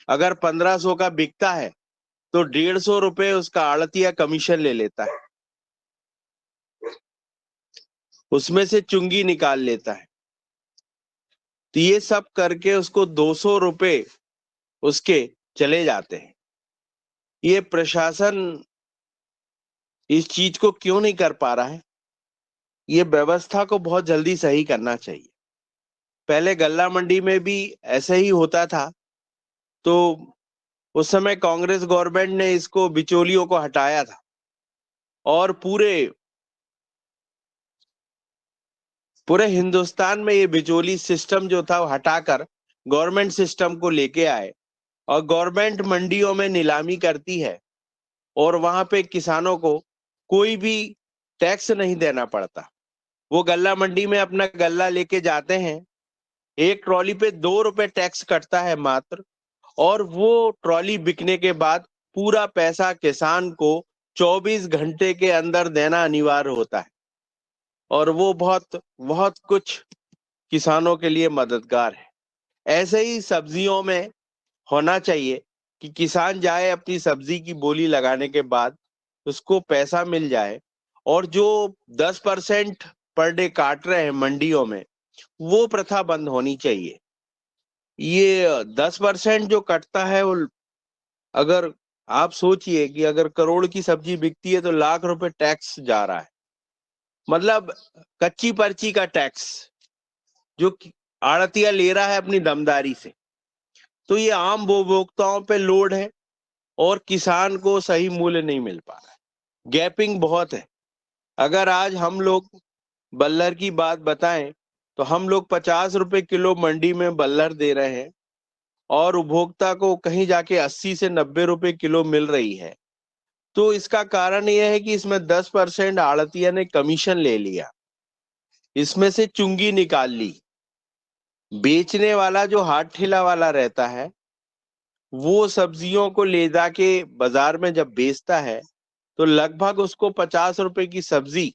[SPEAKER 7] अगर 1500 का बिकता है तो 150 रुपए उसका आड़तिया कमीशन ले लेता है, उसमें से चुंगी निकाल लेता है। तो ये सब करके उसको 200 रुपए उसके चले जाते हैं। ये प्रशासन इस चीज को क्यों नहीं कर पा रहा है? ये व्यवस्था को बहुत जल्दी सही करना चाहिए। पहले गल्ला मंडी में भी ऐसे ही होता था, तो उस समय कांग्रेस गवर्नमेंट ने इसको बिचौलियों को हटाया था, और पूरे हिंदुस्तान में ये बिचौली सिस्टम जो था वो हटाकर गवर्नमेंट सिस्टम को लेके आए, और गवर्नमेंट मंडियों में नीलामी करती है, और वहां पे किसानों को कोई भी टैक्स नहीं देना पड़ता। वो गल्ला मंडी में अपना गल्ला लेके जाते हैं, एक ट्रॉली पे 2 रुपए टैक्स कटता है मात्र, और वो ट्रॉली बिकने के बाद पूरा पैसा किसान को 24 घंटे के अंदर देना अनिवार्य होता है, और वो बहुत बहुत कुछ किसानों के लिए मददगार है। ऐसे ही सब्जियों में होना चाहिए कि किसान जाए अपनी सब्जी की बोली लगाने के बाद उसको पैसा मिल जाए, और जो 10% पर डे काट रहे हैं मंडियों में, वो प्रथा बंद होनी चाहिए। ये 10% जो कटता है, वो अगर आप सोचिए कि अगर करोड़ की सब्जी बिकती है तो लाख रुपए टैक्स जा रहा है, मतलब कच्ची पर्ची का टैक्स जो आड़तिया ले रहा है अपनी दमदारी से। तो ये आम उपभोक्ताओं पे लोड है और किसान को सही मूल्य नहीं मिल पा रहा है, गैपिंग बहुत है। अगर आज हम लोग बल्लर की बात बताएं तो हम लोग 50 रुपए किलो मंडी में बल्लर दे रहे हैं और उपभोक्ता को कहीं जाके 80 से 90 रुपए किलो मिल रही है। तो इसका कारण यह है कि इसमें 10% आड़तिया ने कमीशन ले लिया, इसमें से चुंगी निकाल ली। बेचने वाला जो हाथ ठेला वाला रहता है, वो सब्जियों को ले जाके बाजार में जब बेचता है तो लगभग उसको 50 रुपए की सब्जी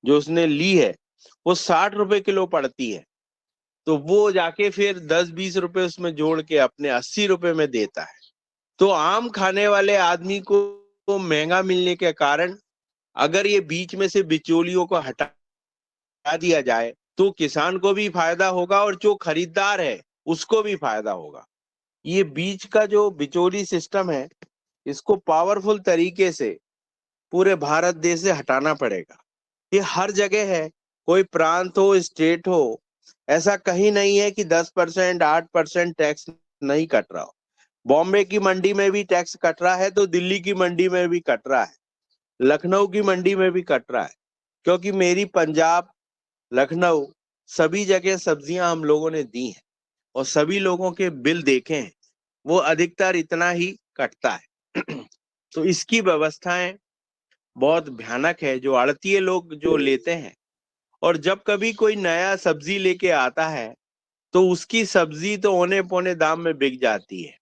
[SPEAKER 7] जो उसने ली है वो 60 रुपए किलो पड़ती है। तो वो जाके फिर 10-20 रुपए उसमें जोड़ के अपने 80 रुपए में देता है। तो आम खाने वाले आदमी को महंगा मिलने के कारण अगर ये बीच में से बिचौलियों को हटा दिया जाए तो किसान को भी फायदा होगा और जो खरीदार है उसको भी फायदा होगा। ये बीच का जो बिचौली सिस्टम है, इसको पावरफुल तरीके से पूरे भारत देश से हटाना पड़ेगा। ये हर जगह है, कोई प्रांत हो, स्टेट हो, ऐसा कहीं नहीं है कि 10%, 8% टैक्स नहीं कट रहा हो। बॉम्बे की मंडी में भी टैक्स कट रहा है तो दिल्ली की मंडी में भी कट रहा है, लखनऊ की मंडी में भी कट रहा है, क्योंकि मेरी पंजाब, लखनऊ सभी जगह सब्जियां हम लोगों ने दी हैं और सभी लोगों के बिल देखे हैं, वो अधिकतर इतना ही कटता है। तो इसकी व्यवस्थाएं बहुत भयानक है जो आड़तीय लोग जो लेते हैं। और जब कभी कोई नया सब्जी लेके आता है तो उसकी सब्जी तो औने पौने दाम में बिक जाती है।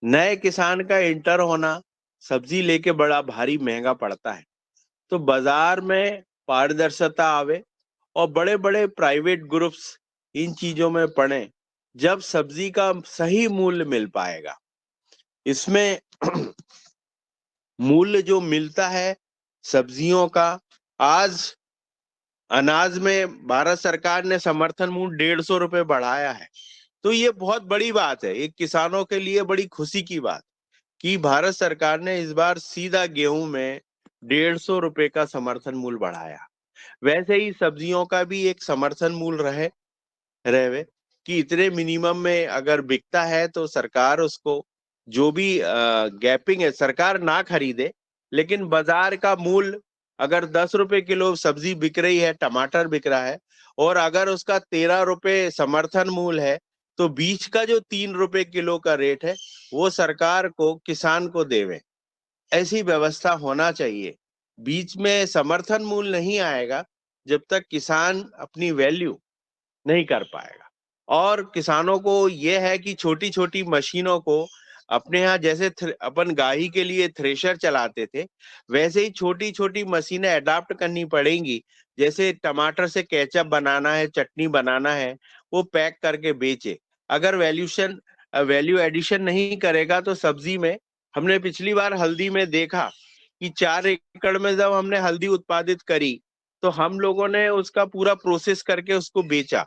[SPEAKER 7] नए किसान का इंटर होना सब्जी लेके बड़ा भारी महंगा पड़ता है। तो बाजार में पारदर्शिता आवे और बड़े बड़े प्राइवेट ग्रुप्स इन चीजों में पड़े, जब सब्जी का सही मूल्य मिल पाएगा। इसमें मूल्य जो मिलता है सब्जियों का, आज अनाज में भारत सरकार ने समर्थन मूल्य 150 रुपए बढ़ाया है। तो ये बहुत बड़ी बात है, एक किसानों के लिए बड़ी खुशी की बात कि भारत सरकार ने इस बार सीधा गेहूं में 150 रुपए का समर्थन मूल्य बढ़ाया। वैसे ही सब्जियों का भी एक समर्थन मूल्य रहे कि इतने मिनिमम में अगर बिकता है तो सरकार उसको जो भी गैपिंग है सरकार ना खरीदे, लेकिन बाजार का मूल्य अगर 10 रुपए किलो सब्जी बिक रही है, टमाटर बिक रहा है, और अगर उसका 13 रुपए समर्थन मूल्य है तो बीच का जो 3 रुपए किलो का रेट है वो सरकार को, किसान को देवे। ऐसी व्यवस्था होना चाहिए। बीच में समर्थन मूल्य नहीं आएगा जब तक किसान अपनी वैल्यू नहीं कर पाएगा। और किसानों को यह है कि छोटी छोटी मशीनों को अपने यहाँ जैसे अपन गाही के लिए थ्रेशर चलाते थे, वैसे ही छोटी छोटी मशीनें अडाप्ट करनी पड़ेंगी। जैसे टमाटर से केचप बनाना है, चटनी बनाना है, वो पैक करके बेचे। अगर वैल्यू एडिशन नहीं करेगा तो सब्जी में, हमने पिछली बार हल्दी में देखा कि 4 एकड़ में जब हमने हल्दी उत्पादित करी तो हम लोगों ने उसका पूरा प्रोसेस करके उसको बेचा,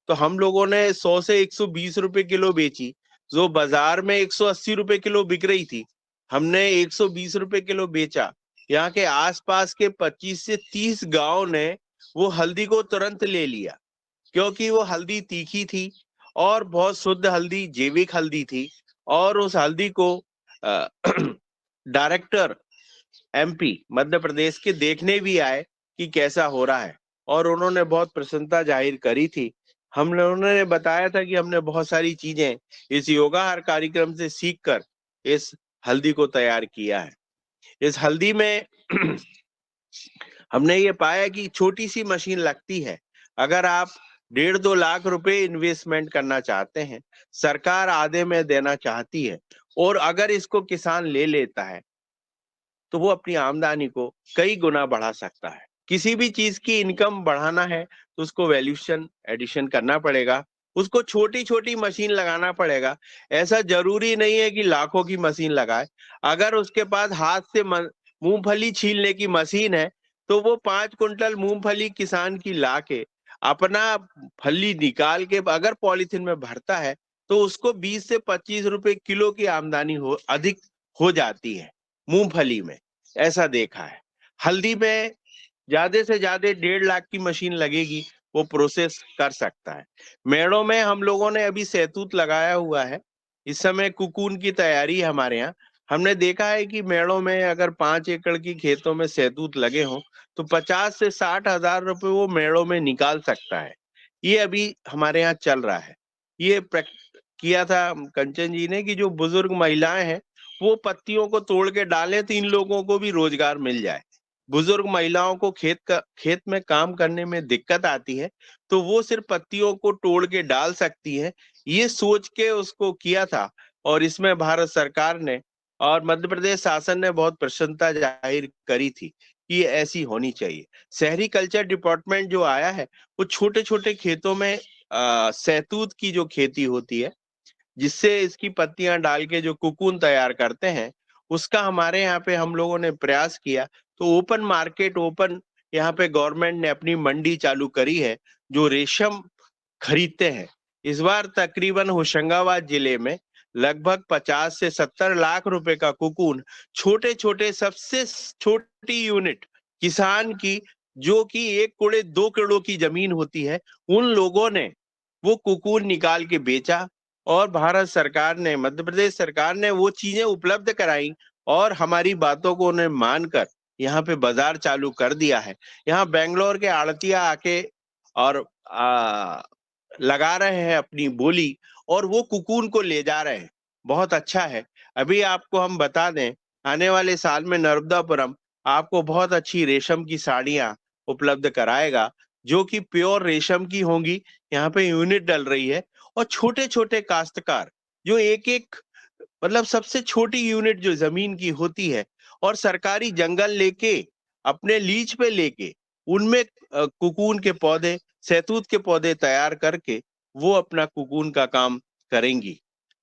[SPEAKER 7] तो हम लोगों ने 100 से 120 रुपए किलो बेची। जो बाजार में 180 रुपए किलो बिक रही थी, हमने 120 रुपए किलो बेचा। यहाँ के आसपास के 25 से 30 गांव ने वो हल्दी को तुरंत ले लिया, क्योंकि वो हल्दी तीखी थी और बहुत शुद्ध हल्दी, जैविक हल्दी थी। और उस हल्दी को डायरेक्टर एमपी मध्य प्रदेश के देखने भी आए कि कैसा हो रहा है, और उन्होंने बहुत प्रसन्नता जाहिर करी थी। हम लोगों ने बताया था कि हमने बहुत सारी चीजें इस योगाहार कार्यक्रम से सीखकर इस हल्दी को तैयार किया है। इस हल्दी में हमने ये पाया कि छोटी सी मशीन लगती है। अगर आप 1.5-2 लाख रुपए इन्वेस्टमेंट करना चाहते हैं, सरकार आधे में देना चाहती है, और अगर इसको किसान ले लेता है तो वो अपनी आमदनी को कई गुना बढ़ा सकता है। किसी भी चीज की इनकम बढ़ाना है तो उसको वैल्यूएशन एडिशन करना पड़ेगा। उसको छोटी छोटी मशीन लगाना पड़ेगा। ऐसा जरूरी नहीं है कि लाखों की मशीन लगाए। अगर उसके पास हाथ से मूंगफली छीलने की मशीन है तो वो 5 कुंटल मूंगफली किसान की लाके अपना फली निकाल के अगर पॉलिथीन में भरता है तो उसको 20 से 25 रुपए किलो की आमदनी अधिक हो जाती है मूंगफली में। ऐसा देखा है। हल्दी में ज्यादा से ज्यादा 1.5 लाख की मशीन लगेगी, वो प्रोसेस कर सकता है। मेड़ों में हम लोगों ने अभी सहतूत लगाया हुआ है। इस समय कुकून की तैयारी है हमारे यहाँ। हमने देखा है कि मेड़ों में अगर 5 एकड़ की खेतों में सहतूत लगे हों तो 50 से 60 हजार रुपए वो मेड़ों में निकाल सकता है। ये अभी हमारे यहाँ चल रहा है। ये किया था कंचन जी ने कि जो बुजुर्ग महिलाएं हैं वो पत्तियों को तोड़ के डालें तो इन लोगों को भी रोजगार मिल जाए। बुजुर्ग महिलाओं को खेत में काम करने में दिक्कत आती है तो वो सिर्फ पत्तियों को तोड़ के डाल सकती है। ये सोच के उसको किया था और इसमें भारत सरकार ने और मध्य प्रदेश शासन ने बहुत प्रसन्नता जाहिर करी थी कि ये ऐसी होनी चाहिए। शहरी कल्चर डिपार्टमेंट जो आया है वो छोटे छोटे खेतों में सहतूत की जो खेती होती है जिससे इसकी पत्तियां डाल के जो कुकून तैयार करते हैं उसका हमारे यहाँ पे हम लोगों ने प्रयास किया। तो ओपन मार्केट यहाँ पे गवर्नमेंट ने अपनी मंडी चालू करी है जो रेशम खरीदते हैं। इस बार तकरीबन होशंगाबाद जिले में लगभग 50 से 70 लाख रुपए का कुकून छोटे छोटे सबसे छोटी यूनिट किसान की जो कि 1 करोड़ 2 करोड़ की जमीन होती है उन लोगों ने वो कुकून निकाल के बेचा और भारत सरकार ने मध्य प्रदेश सरकार ने वो चीजें उपलब्ध कराई और हमारी बातों को उन्हें मानकर यहाँ पे बाजार चालू कर दिया है। यहाँ बेंगलोर के आड़तिया आके और लगा रहे हैं अपनी बोली और वो कुकून को ले जा रहे हैं। बहुत अच्छा है। अभी आपको हम बता दें आने वाले साल में नर्मदापुरम आपको बहुत अच्छी रेशम की साड़ियां उपलब्ध कराएगा जो कि प्योर रेशम की होंगी। यहाँ पे यूनिट डल रही है और छोटे छोटे काश्तकार जो एक एक मतलब सबसे छोटी यूनिट जो जमीन की होती है और सरकारी जंगल लेके अपने लीज पे लेके उनमें कुकून के पौधे सहतूत के पौधे तैयार करके वो अपना कुकून का काम करेंगी।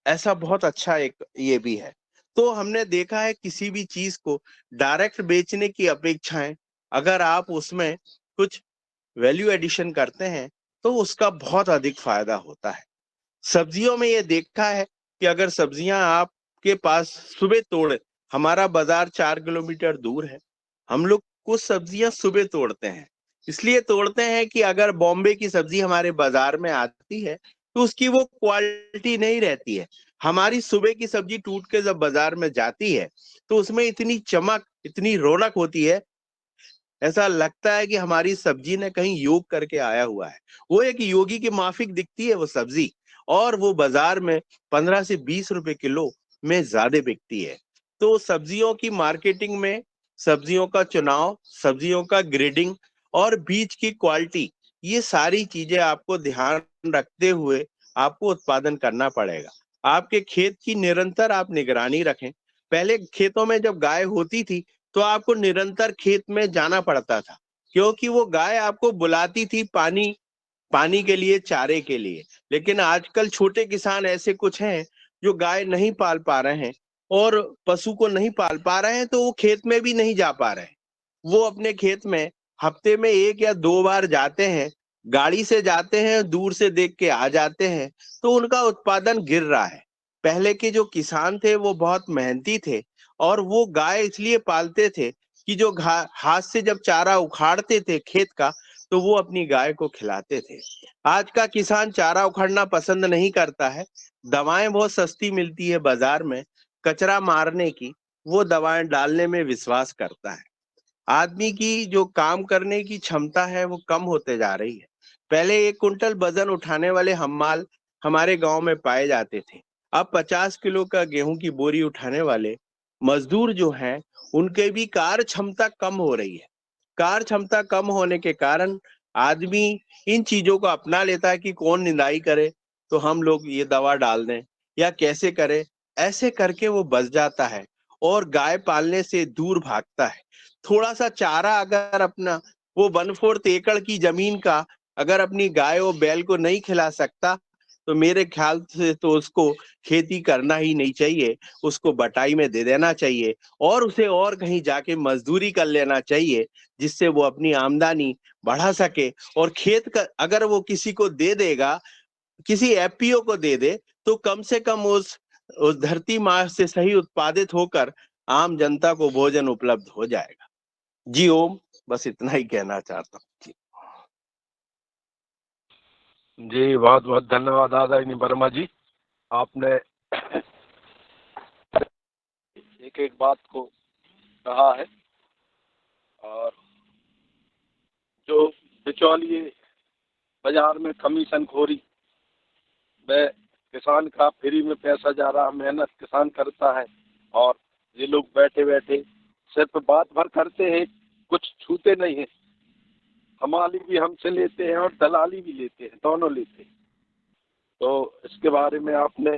[SPEAKER 7] ऐसा बहुत अच्छा एक ये भी है। तो हमने देखा है किसी भी चीज को डायरेक्ट बेचने की अपेक्षाएं अगर आप उसमें कुछ वैल्यू एडिशन करते हैं तो उसका बहुत अधिक फायदा होता है। सब्जियों में ये देखा है कि अगर सब्जियां आपके पास सुबह तोड़े, हमारा बाजार 4 किलोमीटर दूर है, हम लोग कुछ सब्जियां सुबह तोड़ते हैं। इसलिए तोड़ते हैं कि अगर बॉम्बे की सब्जी हमारे बाजार में आती है तो उसकी वो क्वालिटी नहीं रहती है। हमारी सुबह की सब्जी टूट के जब बाजार में जाती है तो उसमें इतनी चमक इतनी रौनक होती है, ऐसा लगता है कि हमारी सब्जी ने कहीं योग करके आया हुआ है। वो एक योगी की माफिक दिखती है वो सब्जी और वो बाजार में 15 से 20 रुपए किलो में ज्यादा बिकती है। तो सब्जियों की मार्केटिंग में सब्जियों का चुनाव, सब्जियों का ग्रेडिंग और बीज की क्वालिटी, ये सारी चीजें आपको ध्यान रखते हुए आपको उत्पादन करना पड़ेगा। आपके खेत की निरंतर आप निगरानी रखें। पहले खेतों में जब गाय होती थी तो आपको निरंतर खेत में जाना पड़ता था क्योंकि वो गाय आपको बुलाती थी पानी के लिए, चारे के लिए। लेकिन आजकल छोटे किसान ऐसे कुछ हैं जो गाय नहीं पाल पा रहे हैं और पशु को नहीं पाल पा रहे हैं तो वो खेत में भी नहीं जा पा रहे हैं। वो अपने खेत में हफ्ते में 1 या 2 बार जाते हैं, गाड़ी से जाते हैं, दूर से देख के आ जाते हैं, तो उनका उत्पादन गिर रहा है। पहले के जो किसान थे वो बहुत मेहनती थे और वो गाय इसलिए पालते थे कि जो हाथ से जब चारा उखाड़ते थे खेत का तो वो अपनी गाय को खिलाते थे। आज का किसान चारा उखाड़ना पसंद नहीं करता है। दवाएं बहुत सस्ती मिलती है बाजार में, कचरा मारने की, वो दवाएं डालने में विश्वास करता है। आदमी की जो काम करने की क्षमता है वो कम होते जा रही है। पहले 1 कुंटल वजन उठाने वाले हम्माल हमारे गांव में पाए जाते थे। अब 50 किलो का गेहूं की बोरी उठाने वाले मजदूर जो हैं उनके भी कार्य क्षमता कम हो रही है। कार्य क्षमता कम होने के कारण आदमी इन चीजों को अपना लेता है कि कौन निंदाई करे तो हम लोग ये दवा डाल दें या कैसे करें, ऐसे करके वो बच जाता है और गाय पालने से दूर भागता है। थोड़ा सा चारा अगर अपना वो 1/4 एकड़ की जमीन का अगर अपनी गाय और बैल को नहीं खिला सकता तो मेरे ख्याल से तो उसको खेती करना ही नहीं चाहिए, उसको बटाई में दे देना चाहिए और उसे और कहीं जाके मजदूरी कर लेना चाहिए, जिससे वो अपनी आमदनी बढ़ा सके। और खेत का अगर वो किसी को दे देगा, किसी एफपीओ को दे दे, तो कम से कम उस धरती माँ से सही उत्पादित होकर आम जनता को भोजन उपलब्ध हो जाएगा। जी ओम, बस इतना ही कहना चाहता हूँ।
[SPEAKER 1] जी बहुत बहुत धन्यवाद आदरणीय वर्मा जी, आपने एक एक बात को कहा है। और जो बिचौलिए बाजार में कमीशन खोरी, वह किसान का फ्री में पैसा जा रहा, मेहनत किसान करता है और ये लोग बैठे बैठे सिर्फ बात भर करते हैं, कुछ छूते नहीं है। हमाली भी हमसे लेते हैं और दलाली भी लेते हैं, दोनों लेते हैं। तो इसके बारे में आपने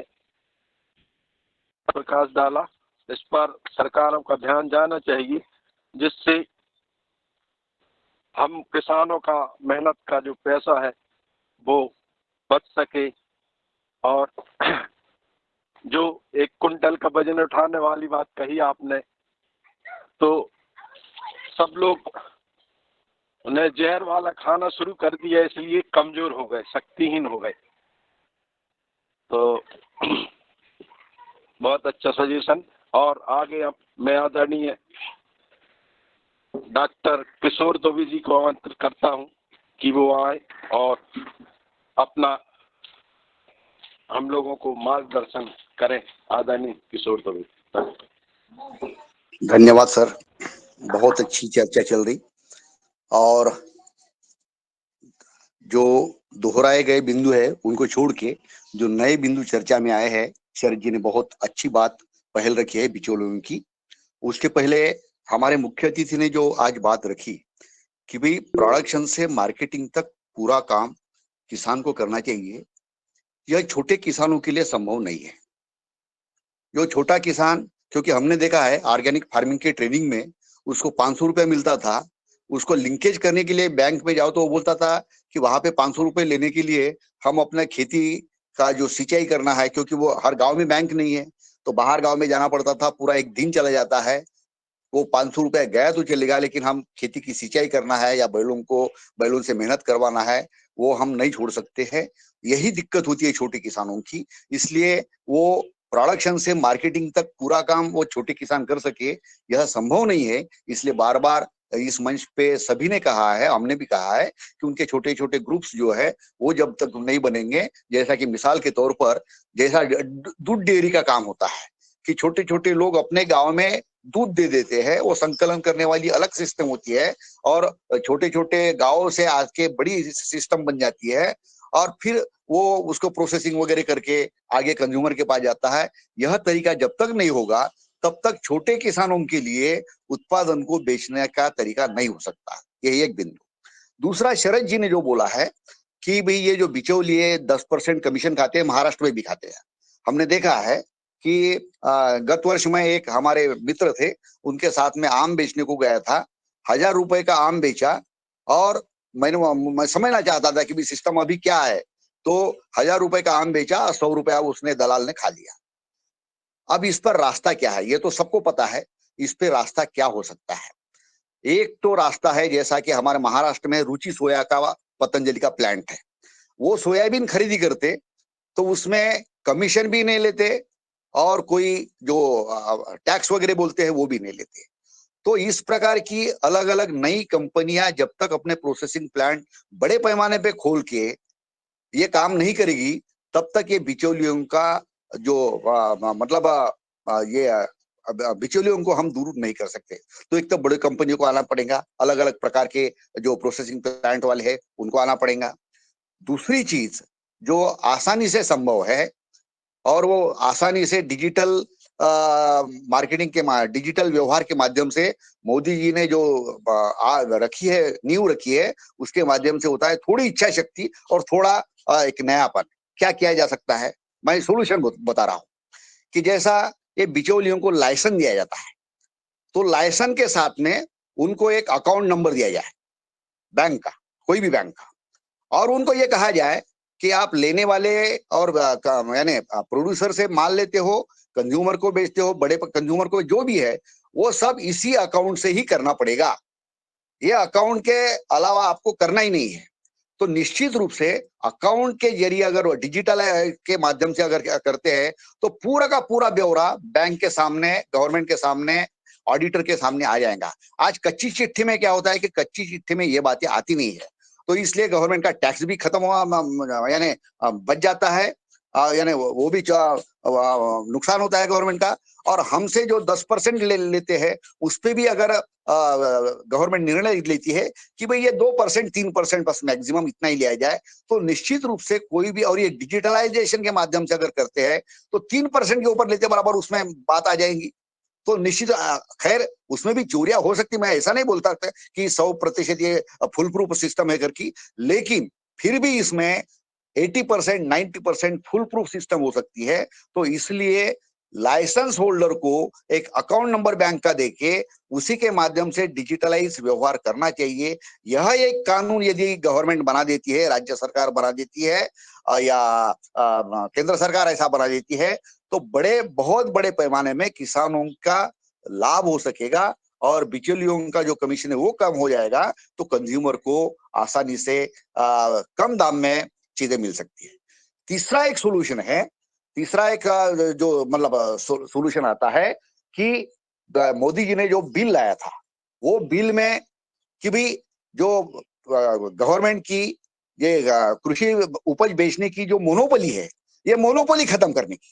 [SPEAKER 1] प्रकाश डाला, इस पर सरकारों का ध्यान जाना चाहिए, जिससे हम किसानों का मेहनत का जो पैसा है वो बच सके। और जो एक कुंटल का वजन उठाने वाली बात कही आपने, तो सब लोग उन्हें जहर वाला खाना शुरू कर दिया, इसलिए कमजोर हो गए, शक्तिहीन हो गए। तो बहुत अच्छा सजेशन। और आगे अब मैं आदरणीय डॉक्टर किशोर दुबे जी को आमंत्रित करता हूं कि वो आए और अपना हम लोगों को मार्गदर्शन करें। आदरणीय किशोर दुबे।
[SPEAKER 8] धन्यवाद सर, बहुत अच्छी चर्चा चल रही और जो दोहराए गए बिंदु है उनको छोड़ के जो नए बिंदु चर्चा में आए हैं, शरद जी ने बहुत अच्छी बात पहल रखी है बिचौलियों की। उसके पहले हमारे मुख्य अतिथि ने जो आज बात रखी कि भाई प्रोडक्शन से मार्केटिंग तक पूरा काम किसान को करना चाहिए, यह छोटे किसानों के लिए संभव नहीं है। जो छोटा किसान, क्योंकि हमने देखा है ऑर्गेनिक फार्मिंग के ट्रेनिंग में उसको 500 रुपया मिलता था, उसको लिंकेज करने के लिए बैंक में जाओ तो वो बोलता था कि वहां पे 500 रुपए लेने के लिए हम अपना खेती का जो सिंचाई करना है, क्योंकि वो हर गांव में बैंक नहीं है तो बाहर गांव में जाना पड़ता था, पूरा एक दिन चला जाता है। वो 500 रुपया गया तो चलेगा, लेकिन हम खेती की सिंचाई करना है या बैलों से मेहनत करवाना है, वो हम नहीं छोड़ सकते हैं। यही दिक्कत होती है छोटे किसानों की। इसलिए वो प्रोडक्शन से मार्केटिंग तक पूरा काम वो छोटे किसान कर सके, यह संभव नहीं है। इसलिए बार बार इस मंच पे सभी ने कहा है, हमने भी कहा है कि उनके छोटे छोटे ग्रुप्स जो है वो जब तक नहीं बनेंगे, जैसा कि मिसाल के तौर पर जैसा दूध डेयरी का काम होता है कि छोटे छोटे लोग अपने गांव में दूध दे देते हैं, वो संकलन करने वाली अलग सिस्टम होती है और छोटे छोटे गांवों से आके बड़ी सिस्टम बन जाती है और फिर वो उसको प्रोसेसिंग वगैरह करके आगे कंज्यूमर के पास जाता है। यह तरीका जब तक नहीं होगा तब तक छोटे किसानों के लिए उत्पादन को बेचने का तरीका नहीं हो सकता। यही एक बिंदु। दूसरा, शरद जी ने जो बोला है कि भाई ये जो बिचौलिए 10% कमीशन खाते हैं, महाराष्ट्र में भी खाते हैं। हमने देखा है कि गत वर्ष में एक हमारे मित्र थे, उनके साथ में आम बेचने को गया था, 1000 रुपए का आम बेचा और मैं समझना चाहता था कि भी सिस्टम अभी क्या है, तो 1000 रुपए का आम बेचा, 100 रुपया उसने दलाल ने खा लिया। अब इस पर रास्ता क्या है, ये तो सबको पता है, इस पे रास्ता क्या हो सकता है। एक तो रास्ता है, जैसा कि हमारे महाराष्ट्र में रुचि सोया का पतंजलि का प्लांट है, वो सोयाबीन खरीदी करते तो उसमें कमीशन भी नहीं लेते और कोई जो टैक्स वगैरह बोलते हैं वो भी नहीं लेते। तो इस प्रकार की अलग अलग नई कंपनियां जब तक अपने प्रोसेसिंग प्लांट बड़े पैमाने पे खोल के ये काम नहीं करेगी, तब तक ये बिचौलियों का जो मतलब ये बिचौलियों को हम दूर नहीं कर सकते। तो एक तो बड़े कंपनियों को आना पड़ेगा, अलग अलग प्रकार के जो प्रोसेसिंग प्लांट वाले हैं उनको आना पड़ेगा। दूसरी चीज जो आसानी से संभव है और वो आसानी से डिजिटल मार्केटिंग के डिजिटल व्यवहार के माध्यम से मोदी जी ने जो रखी है, नींव रखी है, उसके माध्यम से होता है। थोड़ी इच्छा शक्ति और थोड़ा एक नयापन, क्या किया जा सकता है, मैं सोल्यूशन बता रहा हूं कि जैसा ये बिचौलियों को लाइसेंस दिया जाता है, तो लाइसेंस के साथ में उनको एक अकाउंट नंबर दिया जाए बैंक का, कोई भी बैंक का, और उनको ये कहा जाए कि आप लेने वाले और यानी प्रोड्यूसर से माल लेते हो, कंज्यूमर को बेचते हो, बड़े कंज्यूमर को, जो भी है वो सब इसी अकाउंट से ही करना पड़ेगा। ये अकाउंट के अलावा आपको करना ही नहीं है। तो निश्चित रूप से अकाउंट के जरिए अगर डिजिटल के माध्यम से अगर करते हैं तो पूरा का पूरा ब्यौरा बैंक के सामने, गवर्नमेंट के सामने, ऑडिटर के सामने आ जाएगा। आज कच्ची चिट्ठी में क्या होता है कि कच्ची चिट्ठी में ये बातें आती नहीं है, तो इसलिए गवर्नमेंट का टैक्स भी खत्म हुआ, यानी बच जाता है, यानी वो भी नुकसान होता है गवर्नमेंट का। और हमसे जो 10% लेते हैं उस पे भी अगर गवर्नमेंट निर्णय लेती है कि भाई ये 2% 3% बस मैक्सिमम इतना ही लिया जाए, तो निश्चित रूप से कोई भी, और ये डिजिटलाइजेशन के माध्यम से अगर करते हैं तो 3% के ऊपर लेते बराबर उसमें बात आ जाएगी। तो निश्चित खैर उसमें भी चोरियां हो सकती, मैं ऐसा नहीं बोलता कि 100% ये फुल प्रूफ सिस्टम है करके, लेकिन फिर भी इसमें 80% 90% फुल प्रूफ सिस्टम हो सकती है। तो इसलिए लाइसेंस होल्डर को एक अकाउंट नंबर बैंक का देके उसी के माध्यम से डिजिटलाइज व्यवहार करना चाहिए। यह एक कानून यदि गवर्नमेंट बना देती है, राज्य सरकार बना देती है या केंद्र सरकार ऐसा बना देती है, तो बहुत बड़े पैमाने में किसानों का लाभ हो सकेगा और बिचौलियों का जो कमीशन है वो कम हो जाएगा, तो कंज्यूमर को आसानी से कम दाम में चीजें मिल सकती है। तीसरा एक सोल्यूशन है, तीसरा एक जो मतलब सोल्यूशन आता है कि मोदी जी ने जो बिल लाया था, वो बिल में कि भी जो गवर्नमेंट की ये कृषि उपज बेचने की जो मोनोपोली है, ये मोनोपोली खत्म करने की,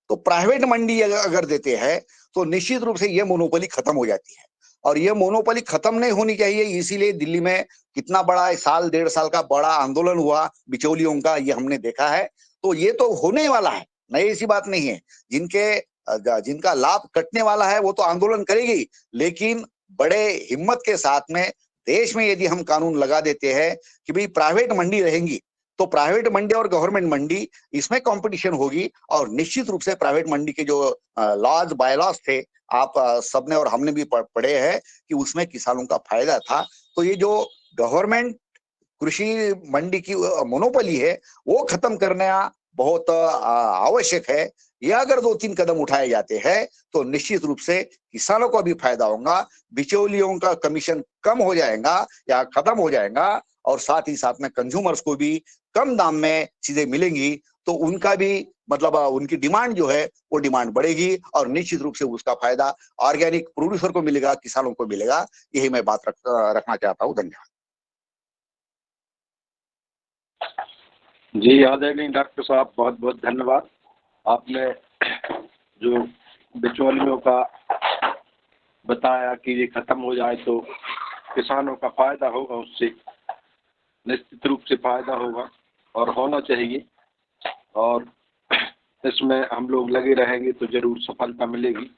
[SPEAKER 8] तो प्राइवेट मंडी अगर देते हैं तो निश्चित रूप से ये मोनोपोली खत्म हो जाती है। और ये मोनोपोली खत्म नहीं होनी चाहिए, इसीलिए दिल्ली में कितना बड़ा साल 1.5 साल का बड़ा आंदोलन हुआ बिचौलियों का, ये हमने देखा है। तो ये तो होने वाला है, नई ऐसी बात नहीं है। जिनका लाभ कटने वाला है वो तो आंदोलन करेगी, लेकिन बड़े हिम्मत के साथ में देश में यदि हम कानून लगा देते हैं कि भाई प्राइवेट मंडी रहेंगी, तो प्राइवेट मंडी और गवर्नमेंट मंडी इसमें कंपटीशन होगी, और निश्चित रूप से प्राइवेट मंडी के जो लॉज बाय लॉज थे, आप सबने और हमने भी पढ़े हैं कि उसमें किसानों का फायदा था। तो ये जो गवर्नमेंट कृषि मंडी की मोनोपोली है वो खत्म करना बहुत आवश्यक है। ये अगर 2-3 कदम उठाए जाते हैं तो निश्चित रूप से किसानों को भी फायदा होगा, बिचौलियों का कमीशन कम हो जाएगा या खत्म हो जाएगा, और साथ ही साथ में कंज्यूमर्स को भी कम दाम में चीजें मिलेंगी, तो उनका भी मतलब उनकी डिमांड जो है वो डिमांड बढ़ेगी, और निश्चित रूप से उसका फायदा ऑर्गेनिक प्रोड्यूसर को मिलेगा, किसानों को मिलेगा। यही मैं बात रखना चाहता हूँ। धन्यवाद।
[SPEAKER 1] जी आदरणीय डॉक्टर साहब, बहुत बहुत धन्यवाद। आपने जो बिचौलियों का बताया कि ये खत्म हो जाए तो किसानों का फायदा होगा, उससे निश्चित रूप से फायदा होगा और होना चाहिए, और इसमें हम लोग लगे रहेंगे तो जरूर सफलता मिलेगी।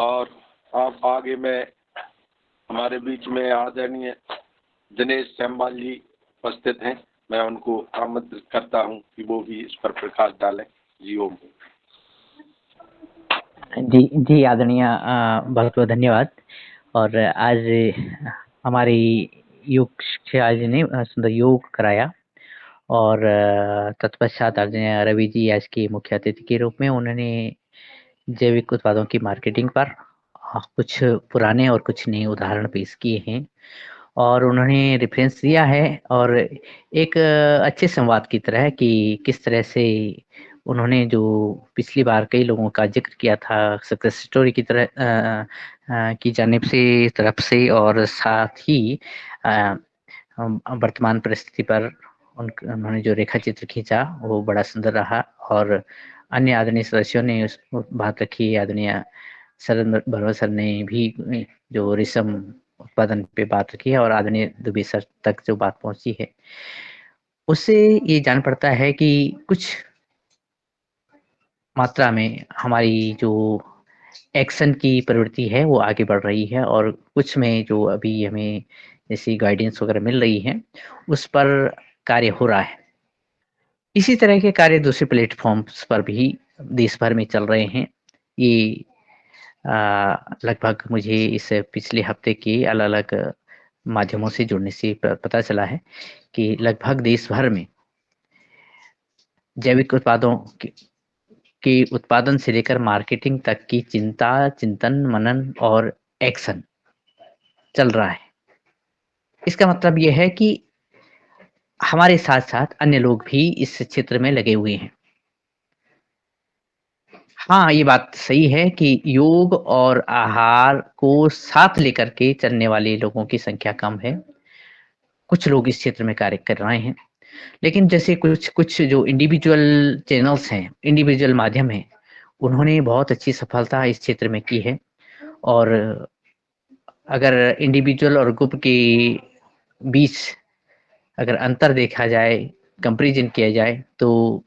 [SPEAKER 1] और आप आगे में हमारे बीच में आदरणीय दिनेश सेमवाल जी उपस्थित हैं, मैं उनको आमंत्रित करता हूं कि वो भी इस पर प्रकाश डालें। जी ओम।
[SPEAKER 9] जी आदरणीय, बहुत बहुत धन्यवाद। और आज हमारी योग शिक्षा जी ने सुंदर योग कराया, और तत्पश्चात आदरणीय रवि जी आज के मुख्य अतिथि के रूप में उन्होंने जैविक उत्पादों की मार्केटिंग पर कुछ पुराने और कुछ नए उदाहरण पेश किए हैं, और उन्होंने रेफरेंस दिया है, और एक अच्छे संवाद की तरह कि किस तरह से उन्होंने जो पिछली बार कई लोगों का जिक्र किया था सक्सेस स्टोरी की तरह की जानिब से तरफ से, और साथ ही वर्तमान परिस्थिति पर उन्होंने जो रेखा चित्र खींचा वो बड़ा सुंदर रहा। और अन्य आदरणीय सदस्यों ने उस बात रखी, आदरणीय शरद भरवा सर ने भी जो रेशम उत्पादन पे बात रखी है, और आदरणीय दुबे सर तक जो बात पहुंची है, उससे ये जान पड़ता है कि कुछ मात्रा में हमारी जो एक्शन की प्रवृत्ति है वो आगे बढ़ रही है, और कुछ में जो अभी हमें जैसी गाइडेंस वगैरह मिल रही है उस पर कार्य हो रहा है। इसी तरह के कार्य दूसरे प्लेटफॉर्म्स पर भी देश भर में चल रहे हैं। ये लगभग मुझे इस पिछले हफ्ते के अलग अलग माध्यमों से जुड़ने से पता चला है कि लगभग देश भर में जैविक उत्पादों के उत्पादन से लेकर मार्केटिंग तक की चिंता, चिंतन, मनन और एक्शन चल रहा है। इसका मतलब ये है कि हमारे साथ-साथ अन्य लोग भी इस क्षेत्र में लगे हुए हैं। हाँ, ये बात सही है कि योग और आहार को साथ लेकर के चलने वाले लोगों की संख्या कम है। कुछ लोग इस क्षेत्र में कार्य कर रहे हैं। लेकिन जैसे कुछ जो इंडिविजुअल चैनल्स हैं, इंडिविजुअल माध्यम हैं, उन्होंने बहुत अच्छी सफलता इस क्षेत्र में की है। और अगर इंडिविजुअल और ग्रुप के बीच अगर अंतर देखा जाए, कंपैरिज़न किया जाए, तो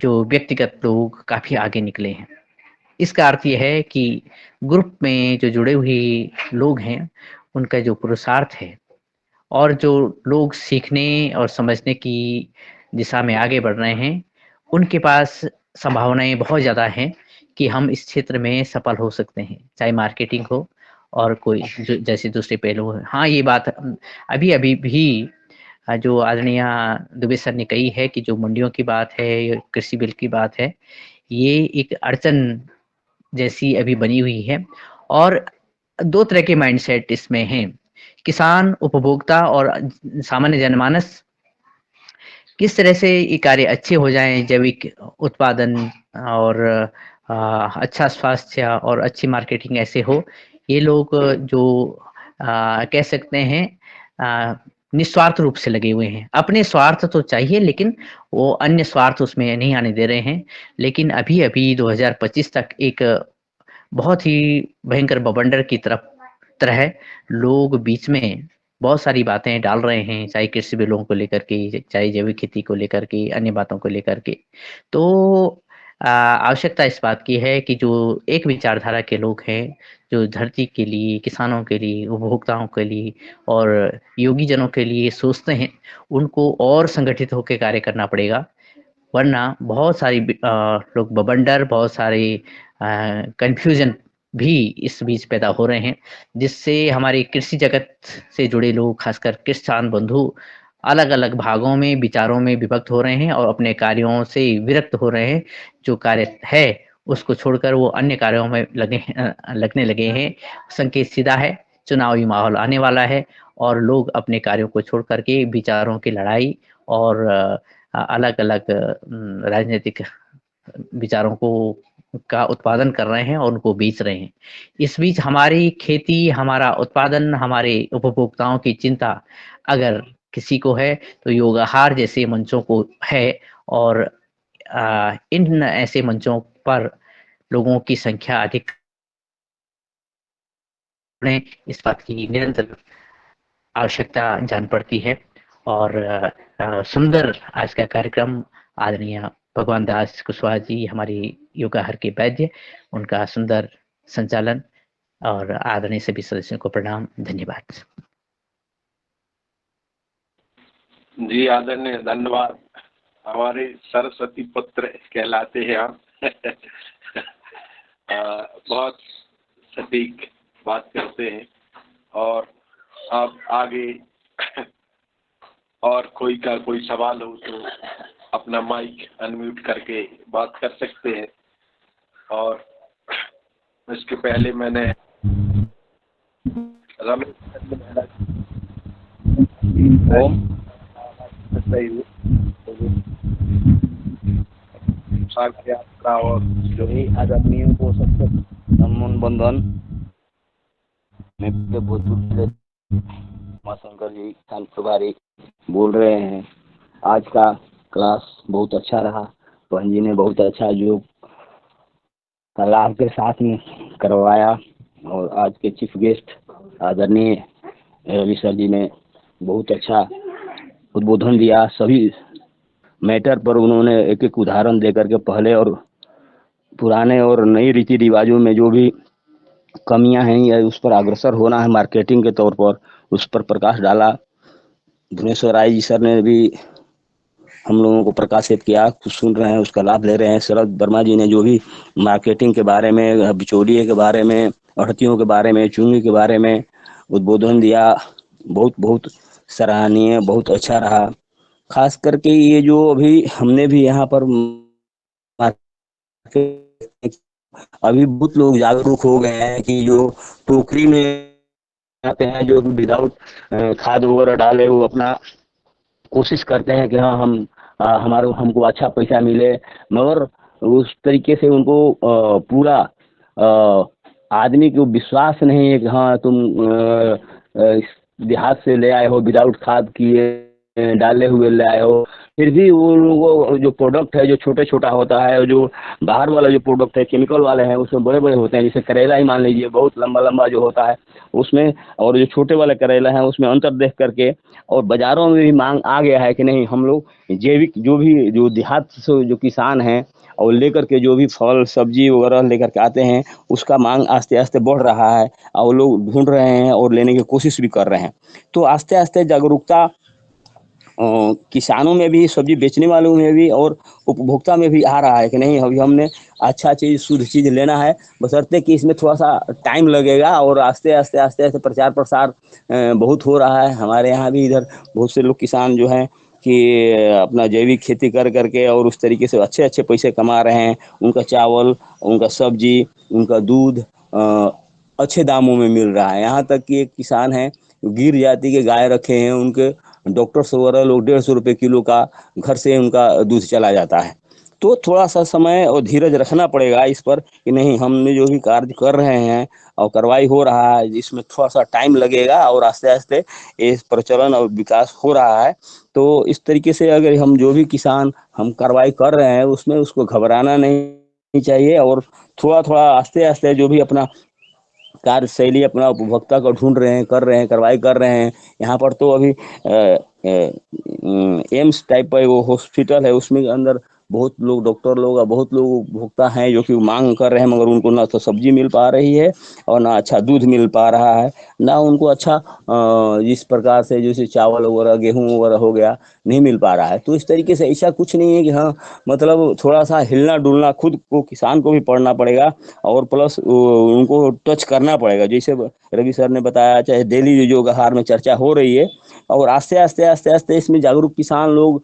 [SPEAKER 9] जो व्यक्तिगत लोग काफ़ी आगे निकले हैं। इसका अर्थ ये है कि ग्रुप में जो जुड़े हुए लोग हैं, उनका जो पुरुषार्थ है और जो लोग सीखने और समझने की दिशा में आगे बढ़ रहे हैं, उनके पास संभावनाएँ बहुत ज़्यादा हैं कि हम इस क्षेत्र में सफल हो सकते हैं, चाहे मार्केटिंग हो और कोई जो जैसे दूसरे पहलू हो। हाँ, ये बात अभी-अभी भी जो आदरणीय दुबे सर ने कही है कि जो मंडियों की बात है, या कृषि बिल की बात है, ये एक अड़चन जैसी अभी बनी हुई है। और 2 तरह के माइंडसेट इसमें हैं। किसान, उपभोक्ता और सामान्य जनमानस किस तरह से ये कार्य अच्छे हो जाएँ, जैविक उत्पादन और अच्छा स्वास्थ्य और अच्छी मार्केटिंग ऐसे हो, ये लोग जो कह सकते हैं निस्वार्थ रूप से लगे हुए हैं। अपने स्वार्थ तो चाहिए, लेकिन वो अन्य स्वार्थ उसमें नहीं आने दे रहे हैं। लेकिन अभी-अभी 2025 तक एक बहुत ही भयंकर बवंडर की तरह लोग बीच में बहुत सारी बातें डाल रहे हैं, चाहे कृषि बिलों को लेकर के, चाहे जैविक खेती को लेकर के, अन्य बातों को लेकर के। तो आवश्यकता इस बात की है कि जो एक विचारधारा के लोग हैं, जो धरती के लिए, किसानों के लिए, उपभोक्ताओं के लिए और योगी जनों के लिए सोचते हैं, उनको और संगठित होके कार्य करना पड़ेगा। वरना बहुत सारी लोग बवंडर, बहुत सारे कन्फ्यूज़न भी इस बीच पैदा हो रहे हैं, जिससे हमारे कृषि जगत से जुड़े लोग, खासकर किसान बंधु, अलग-अलग भागों में, विचारों में विभक्त हो रहे हैं और अपने कार्यों से विरक्त हो रहे हैं। जो कार्य है, उसको छोड़कर वो अन्य कार्यों में लगने लगे हैं। संकेत सीधा है, चुनावी माहौल आने वाला है और लोग अपने कार्यों को छोड़ कर के विचारों की लड़ाई और अलग-अलग राजनीतिक विचारों को का उत्पादन कर रहे हैं और उनको बेच रहे हैं। इस बीच हमारी खेती, हमारा उत्पादन, हमारे उपभोक्ताओं की चिंता अगर किसी को है, तो योगाहार जैसे मंचों को है। और इन ऐसे मंचों पर लोगों की संख्या अधिक बढ़े, इस बात की निरंतर आवश्यकता जान पड़ती है। और सुंदर आज का कार्यक्रम आदरणीय भगवान दास कुशवाहा जी, हमारे योगाहार के वैद्य, उनका सुंदर संचालन और आदरणीय सभी सदस्यों को प्रणाम, धन्यवाद।
[SPEAKER 1] जी आदरणीय, धन्यवाद। हमारे सरस्वती पुत्र कहलाते हैं आप। बहुत सटीक बात करते हैं और आप आगे और कोई सवाल हो तो अपना माइक अनम्यूट करके बात कर सकते हैं। और इसके पहले मैंने रमेश यात्रा और जो ही आदरणीय को सबसे नमन बंधन। मैं भोजपुर माँ शंकर जी स्थान प्रभारी बोल रहे हैं। आज का क्लास बहुत अच्छा रहा। बहन जी ने बहुत अच्छा योग का लाभ के साथ में करवाया और आज के चीफ गेस्ट आदरणीय रवि सर जी ने बहुत अच्छा उद्बोधन दिया। सभी मैटर पर उन्होंने एक एक उदाहरण देकर के पहले और पुराने और नई रीति रिवाजों में जो भी कमियां हैं या उस पर अग्रसर होना है मार्केटिंग के तौर पर, उस पर प्रकाश डाला। भुवनेश्वर राय जी सर ने भी हम लोगों को प्रकाशित किया, कुछ सुन रहे हैं, उसका लाभ ले रहे हैं। शरद वर्मा जी ने जो भी मार्केटिंग के बारे में, बिचौलिए के बारे में, अड़तियों के बारे में, चुंगी के बारे में उद्बोधन दिया, बहुत बहुत सराहनीय, बहुत अच्छा रहा।
[SPEAKER 10] खास करके ये जो अभी हमने भी यहाँ पर अभी बहुत लोग जागरूक हो गए हैं कि जो टोकरी में आते हैं जो विदाउट खाद वगैरह डाले वो अपना कोशिश करते हैं कि हाँ हम हमारे हमको अच्छा पैसा मिले, मगर उस तरीके से उनको पूरा आदमी को विश्वास नहीं है कि हाँ तुम इस देहात से ले आए हो, विदाउट खाद किए डाले हुए ले आए हो। फिर भी वो लोगों जो प्रोडक्ट है जो छोटे छोटा होता है, और जो बाहर वाला जो प्रोडक्ट है केमिकल वाले हैं उसमें बड़े बड़े होते हैं। जैसे करेला ही मान लीजिए, बहुत लंबा लंबा जो होता है उसमें, और जो छोटे वाले करेला हैं उसमें अंतर देख करके और बाजारों में भी मांग आ गया है कि नहीं हम लोग जैविक जो भी जो देहात से जो किसान हैं और लेकर के जो भी फल सब्जी वगैरह लेकर के आते हैं उसका मांग आस्ते आस्ते बढ़ रहा है और लोग ढूंढ रहे हैं और लेने की कोशिश भी कर रहे हैं। तो आस्ते आस्ते जागरूकता किसानों में भी, सब्जी बेचने वालों में भी और उपभोक्ता में भी आ रहा है कि नहीं अभी हमने अच्छा चीज़ शुद्ध चीज़ लेना है, बशर्ते कि इसमें थोड़ा सा टाइम लगेगा। और आस्ते आस्ते आस्ते आस्ते प्रचार प्रसार बहुत हो रहा है। हमारे यहाँ भी इधर बहुत से लोग किसान जो हैं कि अपना जैविक खेती कर करके और उस तरीके से अच्छे अच्छे पैसे कमा रहे हैं। उनका चावल, उनका सब्जी, उनका दूध अच्छे दामों में मिल रहा है। यहाँ तक कि एक किसान है गिर जाति के गाय रखे हैं, उनके डॉक्टर वगैरह लोग 150 रुपये किलो का घर से उनका दूध चला जाता है। तो थोड़ा सा समय और धीरज रखना पड़ेगा इस पर कि नहीं हमने जो भी कार्य कर रहे हैं और कार्रवाई हो रहा है इसमें थोड़ा सा टाइम लगेगा और आस्ते आस्ते इस प्रचलन और विकास हो रहा है। तो इस तरीके से अगर हम जो भी किसान हम कार्रवाई कर रहे हैं उसमें उसको घबराना नहीं चाहिए और थोड़ा थोड़ा आस्ते आस्ते जो भी अपना कार्यशैली अपना उपभोक्ता को ढूंढ रहे हैं, कर रहे हैं, कार्रवाई कर रहे हैं। यहाँ पर तो अभी एम्स टाइप का वो हॉस्पिटल है, उसमें अंदर बहुत लोग डॉक्टर लोग और बहुत लोग उपभोक्ता हैं जो कि मांग कर रहे हैं, मगर उनको ना तो सब्जी मिल पा रही है और ना अच्छा दूध मिल पा रहा है, ना उनको अच्छा जिस प्रकार से जैसे चावल वगैरह गेहूँ वगैरह हो गया नहीं मिल पा रहा है। तो इस तरीके से ऐसा कुछ नहीं है कि हाँ मतलब थोड़ा सा हिलना डुलना खुद को किसान को भी पड़ना पड़ेगा और प्लस उनको टच करना पड़ेगा। जैसे रवि सर ने बताया, चाहे डेली जो आहार में चर्चा हो रही है और आस्ते आस्ते आस्ते आस्ते इसमें जागरूक किसान लोग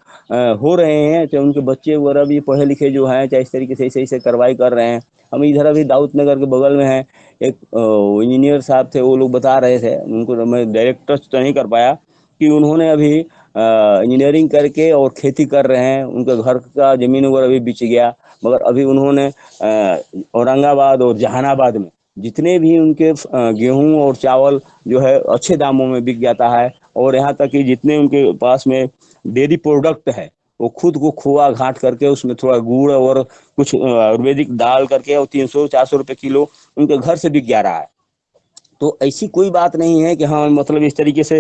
[SPEAKER 10] हो रहे हैं, चाहे उनके बच्चे वगैरह भी पढ़े लिखे जो हैं चाहे इस तरीके से ऐसे ऐसे कार्रवाई कर रहे हैं। हम इधर अभी दाऊद नगर के बगल में हैं, एक इंजीनियर साहब थे, वो लोग बता रहे थे, उनको मैं डायरेक्ट टच तो नहीं कर पाया कि उन्होंने अभी इंजीनियरिंग करके और खेती कर रहे हैं। उनका घर का ज़मीन वगैरह भी बिच गया, मगर अभी उन्होंने औरंगाबाद और जहानाबाद में जितने भी उनके गेहूं और चावल जो है अच्छे दामों में बिक जाता है। और यहाँ तक कि जितने उनके पास में डेयरी प्रोडक्ट है वो खुद को खोआ घाट करके उसमें थोड़ा गुड़ और कुछ आयुर्वेदिक डाल करके और 300-400 रुपये किलो उनके घर से बिक जा रहा है। तो ऐसी कोई बात नहीं है कि हाँ मतलब इस तरीके से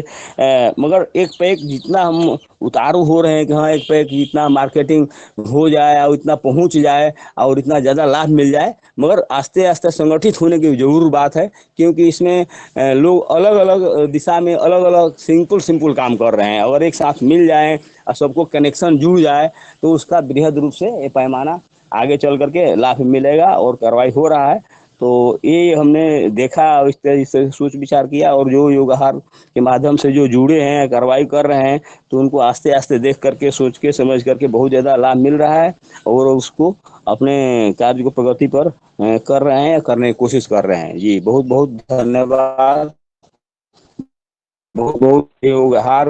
[SPEAKER 10] मगर एक पे एक जितना हम उतारू हो रहे हैं कि हाँ एक पे एक जितना मार्केटिंग हो जाए और इतना पहुंच जाए और इतना ज़्यादा लाभ मिल जाए, मगर आस्ते आस्ते संगठित होने की जरूर बात है। क्योंकि इसमें लोग अलग अलग दिशा में अलग अलग सिंपल काम कर रहे हैं। अगर एक साथ मिल जाए और सबको कनेक्शन जुड़ जाए तो उसका बृहद रूप से ये पैमाना आगे चल करके लाभ मिलेगा और कार्रवाई हो रहा है। तो ये हमने देखा और इस तरह से सोच विचार किया और जो योग आहार के माध्यम से जो जुड़े हैं कार्रवाई कर रहे हैं तो उनको आस्ते आस्ते देख करके सोच के समझ करके बहुत ज़्यादा लाभ मिल रहा है और उसको अपने कार्य को प्रगति पर कर रहे हैं, करने की कोशिश कर रहे हैं। जी बहुत बहुत धन्यवाद। बहुत बहुत योग आहार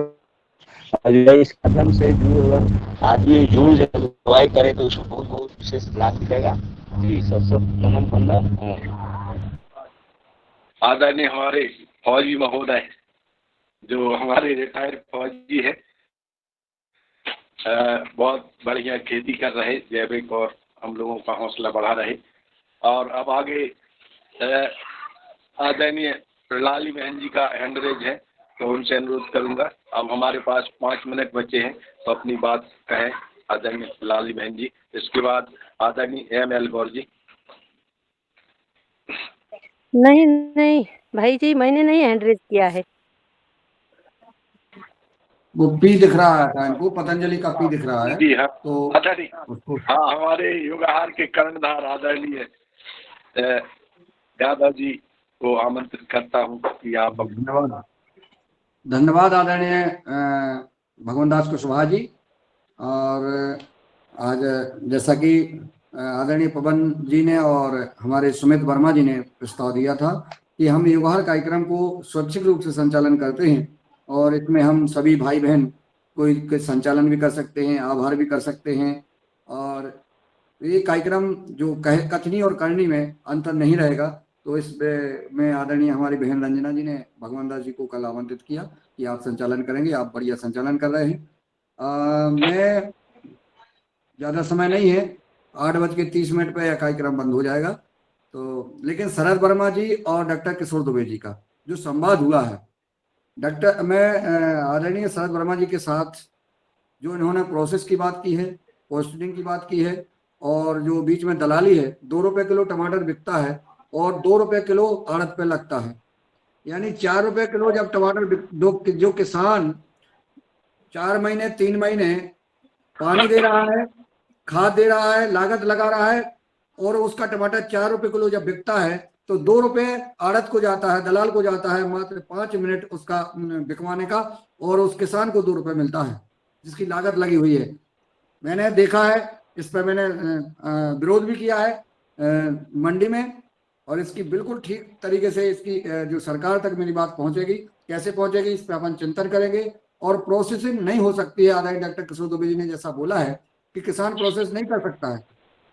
[SPEAKER 10] इस कदम से जो आदमी जुड़ कार्रवाई करे तो उसको बहुत बहुत विशेष लाभ मिलेगा। जी सब नमन बंदा।
[SPEAKER 1] आदरणीय हमारे फौजी महोदय जो हमारे रिटायर्ड फौजी है, बहुत बढ़िया खेती कर रहे जैविक और हम लोगों का हौसला बढ़ा रहे। और अब आगे आदरणीय लाली बहन जी का हैंड रेज है तो उनसे अनुरोध करूंगा। अब हमारे पास 5 मिनट बचे हैं तो अपनी बात कहें आदरणीय लाली बहन जी, इसके बाद आदरणीय ML गौर जी।
[SPEAKER 11] नहीं नहीं भाई जी, मैंने नहीं हैंड रेज किया है।
[SPEAKER 3] वो पी दिख रहा है इनको, पतंजलि का पी दिख रहा है।
[SPEAKER 1] जी हाँ,
[SPEAKER 3] तो
[SPEAKER 1] अच्छा जी हाँ, हमारे योगाहार के कर्णधार आदरणीय यादव जी को आमंत्रित करता हूँ कि आप।
[SPEAKER 3] धन्यवाद आदरणीय भगवान दास कुशवाहा जी। और आज जैसा कि आदरणीय पवन जी ने और हमारे सुमित वर्मा जी ने प्रस्ताव दिया था कि हम युगहर कार्यक्रम को स्वैच्छिक रूप से संचालन करते हैं और इसमें हम सभी भाई बहन कोई संचालन भी कर सकते हैं, आभार भी कर सकते हैं। और ये कार्यक्रम जो कथनी और करनी में अंतर नहीं रहेगा। तो इस में आदरणीय हमारी बहन रंजना जी ने भगवान दास जी को कल आमंत्रित किया कि आप संचालन करेंगे, आप बढ़िया संचालन कर रहे हैं। मैं ज़्यादा समय नहीं है, 8:30 पे यह कार्यक्रम बंद हो जाएगा। तो लेकिन शरद वर्मा जी और डॉक्टर किशोर दुबे जी का जो संवाद हुआ है, मैं आदरणीय शरद वर्मा जी के साथ जो इन्होंने प्रोसेस की बात की है, पोस्टिंग की बात की है, और जो बीच में दलाली है, 2 रुपए किलो टमाटर बिकता है और 2 रुपए किलो आड़त पे लगता है, यानी 4 रुपए किलो जब टमाटर जो किसान 4 महीने 3 महीने पानी दे रहा है, खाद दे रहा है, लागत लगा रहा है, और उसका टमाटर 4 रुपए किलो जब बिकता है तो 2 रुपए आड़त को जाता है, दलाल को जाता है, मात्र 5 मिनट उसका बिकवाने का, और उस किसान को 2 रुपए मिलता है जिसकी लागत लगी हुई है। मैंने देखा है, इस पर मैंने विरोध भी किया है मंडी में, और इसकी बिल्कुल ठीक तरीके से इसकी जो सरकार तक मेरी बात पहुंचेगी, कैसे पहुंचेगी इस पर अपन चिंतन करेंगे। और प्रोसेसिंग नहीं हो सकती है, आदरणीय डॉक्टर किशोर दुबे जी ने जैसा बोला है कि किसान प्रोसेस नहीं कर सकता है।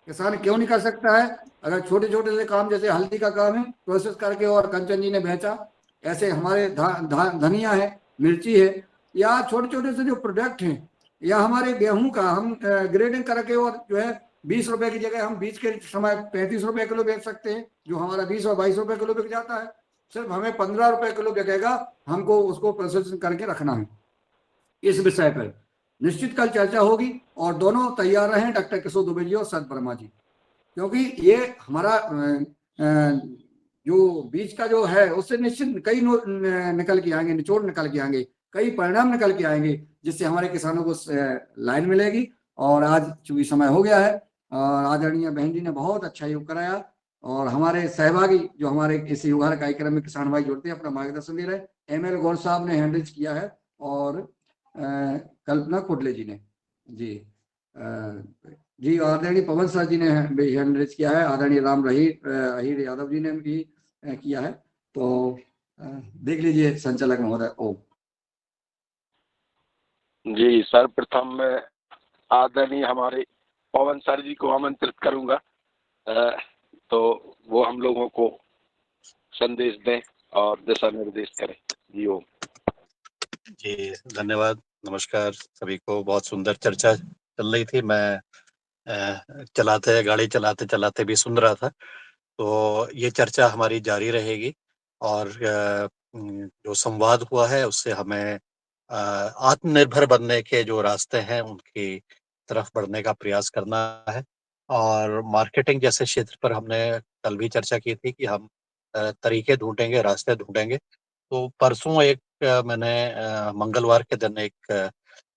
[SPEAKER 3] किसान क्यों नहीं कर सकता है? अगर छोटे छोटे से काम, जैसे हल्दी का काम है, प्रोसेस करके और कंचन जी ने बेचा, ऐसे हमारे धनिया है, मिर्ची है, या छोटे छोटे से जो प्रोडक्ट हैं, या हमारे गेहूं का हम ग्रेडिंग करके और जो है 20 रुपए की जगह हम बीज के समय 35 रुपए किलो बेच सकते हैं, जो हमारा 20 और 22 रुपए किलो बिक जाता है। सिर्फ हमें 15 रुपए किलो बिकेगा, हमको उसको प्रोसेसिंग करके रखना है। इस विषय पर निश्चित कल चर्चा होगी, और दोनों तैयार रहें, डॉक्टर किशोर दुबे जी और शरद वर्मा जी, क्योंकि ये हमारा जो बीच का जो है उससे निश्चित कई निकल के आएंगे, निचोड़ निकल के आएंगे, कई परिणाम निकल के आएंगे, जिससे हमारे किसानों को लाइन मिलेगी। और आज चूंकि समय हो गया है, और आदरणीय बहन जी ने बहुत अच्छा योग कराया, और हमारे सहभागी जो हमारे इस युगहर कार्यक्रम में किसान भाई जुड़ते हैं, अपना मार्गदर्शन दे रहे हैं। ML गौर साहब ने हैंडल किया है, और कल्पना कुडले जी ने जी आदरणीय पवन सर जी ने हैंडल किया है, आदरणीय राम अहीर यादव जी ने भी किया है। तो देख लीजिए संचालक महोदय। ओम
[SPEAKER 12] जी, सर्वप्रथम मैं आदरणीय हमारे पवन सर जी को आमंत्रित करूंगा, तो वो हम लोगों को संदेश दें और दिशा निर्देश करें। जी ओम।
[SPEAKER 6] जी धन्यवाद, नमस्कार सभी को। बहुत सुंदर चर्चा चल रही थी, मैं गाड़ी चलाते चलाते भी सुन रहा था। तो ये चर्चा हमारी जारी रहेगी, और जो संवाद हुआ है उससे हमें आत्मनिर्भर बनने के जो रास्ते हैं उनकी तरफ बढ़ने का प्रयास करना है। और मार्केटिंग जैसे क्षेत्र पर हमने कल भी चर्चा की थी कि हम तरीके ढूंढेंगे, रास्ते ढूंढेंगे। तो परसों मैंने मंगलवार के दिन एक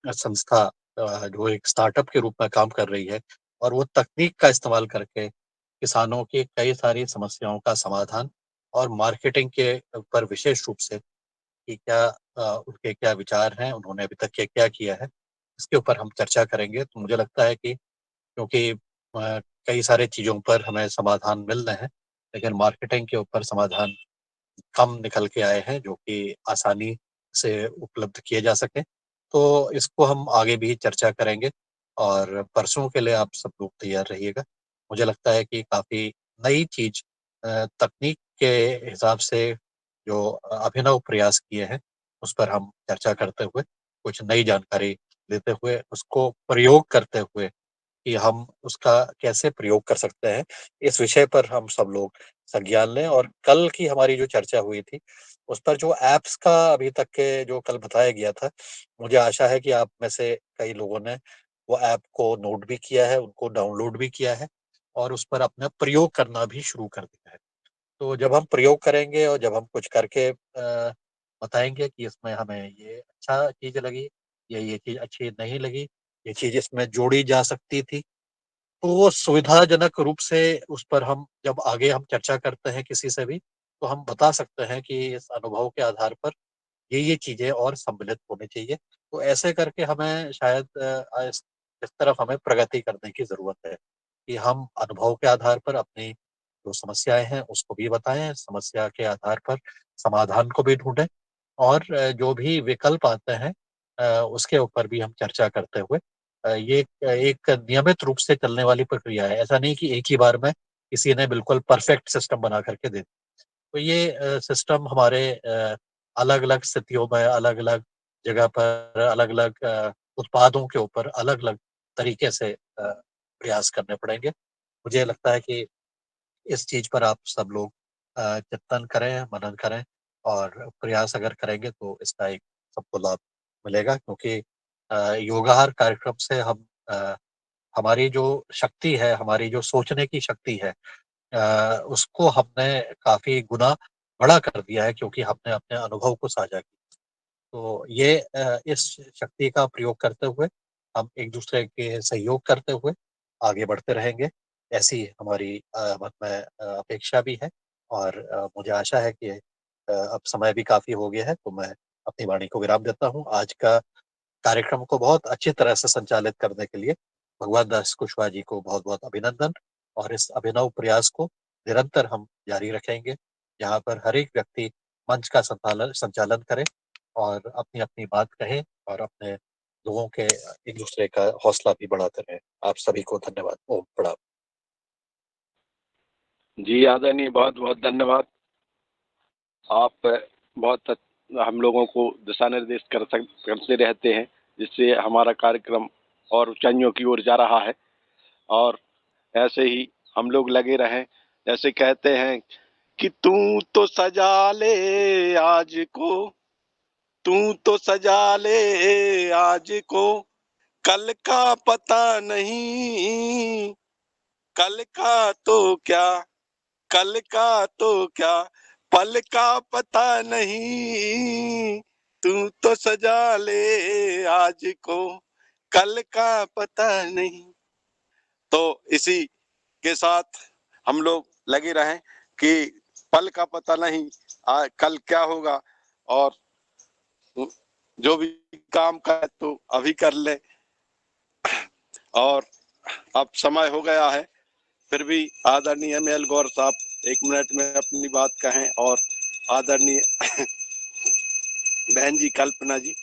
[SPEAKER 6] संस्था जो एक स्टार्टअप के रूप में काम कर रही है, और वो तकनीक का इस्तेमाल करके किसानों की कई सारी समस्याओं का समाधान और मार्केटिंग के ऊपर विशेष रूप से कि उनके क्या विचार हैं, उन्होंने अभी तक क्या किया है, इसके ऊपर हम चर्चा करेंगे। तो मुझे लगता है कि क्योंकि कई सारे चीज़ों पर हमें समाधान मिल रहे हैं, लेकिन मार्केटिंग के ऊपर समाधान कम निकल के आए हैं जो कि आसानी से उपलब्ध किए जा सके। तो इसको हम आगे भी चर्चा करेंगे, और परसों के लिए आप सब लोग तैयार रहिएगा। मुझे लगता है कि काफ़ी नई चीज़ तकनीक के हिसाब से जो अभिनव प्रयास किए हैं, उस पर हम चर्चा करते हुए, कुछ नई जानकारी देते हुए, उसको प्रयोग करते हुए कि हम उसका कैसे प्रयोग कर सकते हैं, इस विषय पर हम सब लोग संज्ञान लें। और कल की हमारी जो चर्चा हुई थी, उस पर जो ऐप्स का अभी तक के जो कल बताया गया था, मुझे आशा है कि आप में से कई लोगों ने वो ऐप को नोट भी किया है, उनको डाउनलोड भी किया है, और उस पर अपना प्रयोग करना भी शुरू कर दिया है। तो जब हम प्रयोग करेंगे और जब हम कुछ करके बताएँगे कि इसमें हमें ये अच्छा चीज़ लगी, या ये चीज़ अच्छी नहीं लगी, ये चीज़ इसमें जोड़ी जा सकती थी, तो वो सुविधाजनक रूप से उस पर हम जब आगे हम चर्चा करते हैं किसी से भी, तो हम बता सकते हैं कि इस अनुभव के आधार पर ये चीज़ें और सम्मिलित होनी चाहिए। तो ऐसे करके हमें शायद इस तरफ हमें प्रगति करने की जरूरत है कि हम अनुभव के आधार पर अपनी जो समस्याएं हैं उसको भी बताएं, समस्या के आधार पर समाधान को भी ढूंढें, और जो भी विकल्प आते हैं उसके ऊपर भी हम चर्चा करते हुए ये एक नियमित रूप से चलने वाली प्रक्रिया है। ऐसा नहीं कि एक ही बार में किसी ने बिल्कुल परफेक्ट सिस्टम बना करके दे दिया। तो ये सिस्टम हमारे अलग अलग स्थितियों में, अलग अलग जगह पर, अलग अलग उत्पादों के ऊपर अलग अलग तरीके से प्रयास करने पड़ेंगे। मुझे लगता है कि इस चीज पर आप सब लोग चिंतन करें, मनन करें, और प्रयास अगर करेंगे तो इसका एक सबको लाभ मिलेगा, क्योंकि योगाहार कार्यक्रम से हम हमारी जो शक्ति है, हमारी जो सोचने की शक्ति है, उसको हमने काफी गुना बड़ा कर दिया है, क्योंकि हमने अपने अनुभव को साझा किया। तो ये इस शक्ति का प्रयोग करते हुए हम एक दूसरे के सहयोग करते हुए आगे बढ़ते रहेंगे, ऐसी हमारी मन में अपेक्षा भी है। और मुझे आशा है कि अब समय भी काफी हो गया है, तो मैं अपनी वाणी को विराम देता हूँ। आज का कार्यक्रम को बहुत अच्छी तरह से संचालित करने के लिए भगवान दास कुशवाहा जी को बहुत बहुत अभिनंदन, और इस अभिनव प्रयास को निरंतर हम जारी रखेंगे, जहाँ पर हर एक व्यक्ति मंच का संचालन संचालन करे और अपनी अपनी बात कहे, और अपने लोगों के एक दूसरे का हौसला भी बढ़ाते रहे। आप सभी को धन्यवाद। ओम प्रणाम।
[SPEAKER 12] जी आदरणीय, बहुत बहुत धन्यवाद। आप बहुत हम लोगों को दिशा निर्देश करते रहते हैं, जिससे हमारा कार्यक्रम और ऊंचाइयों की ओर जा रहा है। और ऐसे ही हम लोग लगे रहें। जैसे कहते हैं कि तू तो सजा ले आज को, तू तो सजा ले आज को, कल का पता नहीं, कल का तो क्या, कल का तो क्या, पल का पता नहीं, तू तो सजा ले आज को, कल का पता नहीं। तो इसी के साथ हम लोग लगे रहें कि पल का पता नहीं कल क्या होगा, और जो भी काम कर तो अभी कर ले। और अब समय हो गया है, फिर भी आदरणीय एमएल गौर साहब 1 मिनट में अपनी बात कहें, और आदरणीय बहन जी कल्पना जी,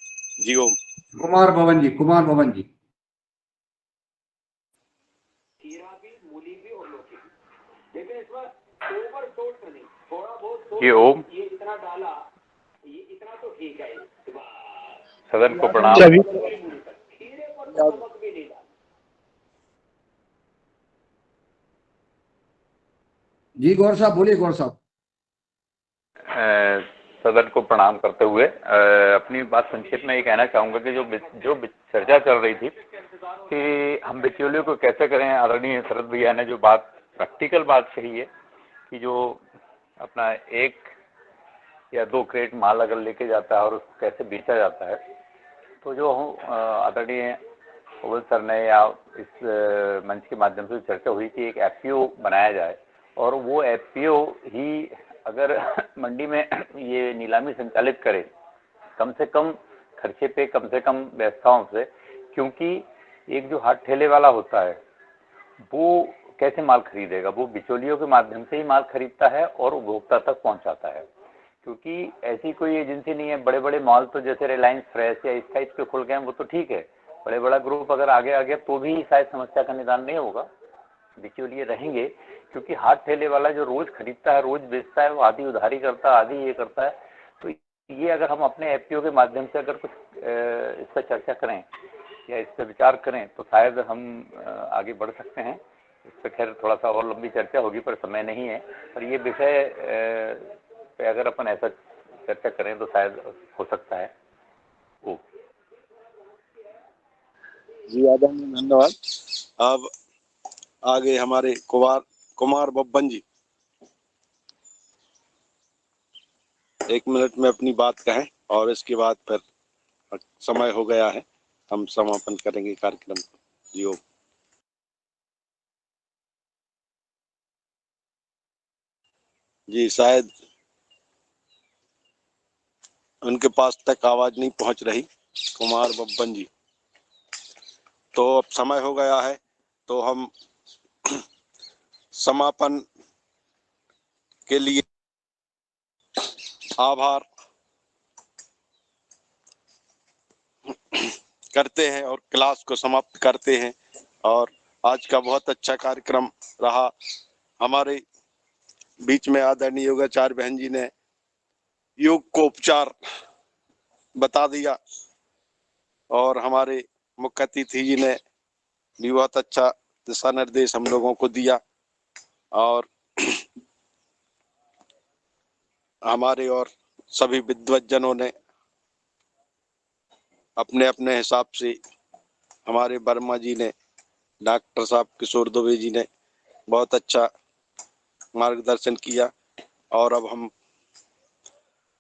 [SPEAKER 12] जी ओम।
[SPEAKER 3] कुमार भवन जी, कुमार भवन जी।
[SPEAKER 13] ये ओम। सदन को प्रणाम।
[SPEAKER 3] जी गौर साहब बोलिए, गौर साहब।
[SPEAKER 13] सदन को प्रणाम करते हुए अपनी बात संक्षेप में ये कहना चाहूंगा कि जो चर्चा चल रही थी कि हम बिचौलियों को कैसे करें, आदरणीय शरद भैया ने जो बात प्रैक्टिकल बात कही है कि जो अपना 1 या 2 क्रेट माल अगर लेके जाता है और उसको कैसे बेचा जाता है, तो जो आदरणीय ओवल सर ने या इस मंच के माध्यम से चर्चा हुई कि एक एफपीओ बनाया जाए, और वो एफपीओ ही अगर मंडी में ये नीलामी संचालित करे, कम से कम खर्चे पे, कम से कम व्यवस्थाओं से, क्योंकि एक जो हाथ ठेले वाला होता है वो कैसे माल खरीदेगा, वो बिचौलियों के माध्यम से ही माल खरीदता है और उपभोक्ता तक पहुंचाता है। क्योंकि ऐसी कोई एजेंसी नहीं है, बड़े बड़े मॉल तो जैसे रिलायंस फ्रेश या इस टाइप के खुल गए हैं वो तो ठीक है, बड़े बड़ा ग्रुप अगर आगे आ गया तो भी शायद समस्या का निदान नहीं होगा। बिचौलिए रहेंगे, क्योंकि हाथ ठेले वाला जो रोज खरीदता है, रोज बेचता है, वो आधी उधारी करता है, आधी ये करता है। तो ये अगर हम अपने एफपीओ के माध्यम से अगर कुछ इस पर चर्चा करें या इस पर विचार करें तो शायद हम आगे बढ़ सकते हैं। इस पर खैर थोड़ा सा और लंबी चर्चा होगी, पर समय नहीं है। पर ये विषय पे अगर अपन ऐसा चर्चा करें तो शायद हो सकता है। ओ
[SPEAKER 12] जी आदरणीय, धन्यवाद। अब आगे हमारे कुमार बब्बन जी 1 मिनट में अपनी बात कहें, और इसके बाद फिर समय हो गया है, हम समापन करेंगे कार्यक्रम को। जी ओम। जी शायद उनके पास तक आवाज नहीं पहुंच रही। कुमार बब्बन जी। तो अब समय हो गया है, तो हम समापन के लिए आभार करते हैं और क्लास को समाप्त करते हैं। और आज का बहुत अच्छा कार्यक्रम रहा। हमारे बीच में आदरणीय योगाचार्य बहन जी ने योग को उपचार बता दिया और हमारे मुख्य अतिथि जी ने भी बहुत अच्छा दिशा निर्देश हम लोगों को दिया। और हमारे और सभी विद्वज्जनों ने अपने अपने हिसाब से, हमारे वर्मा जी ने, डॉक्टर साहब किशोर दुबे जी ने बहुत अच्छा मार्गदर्शन किया। और अब हम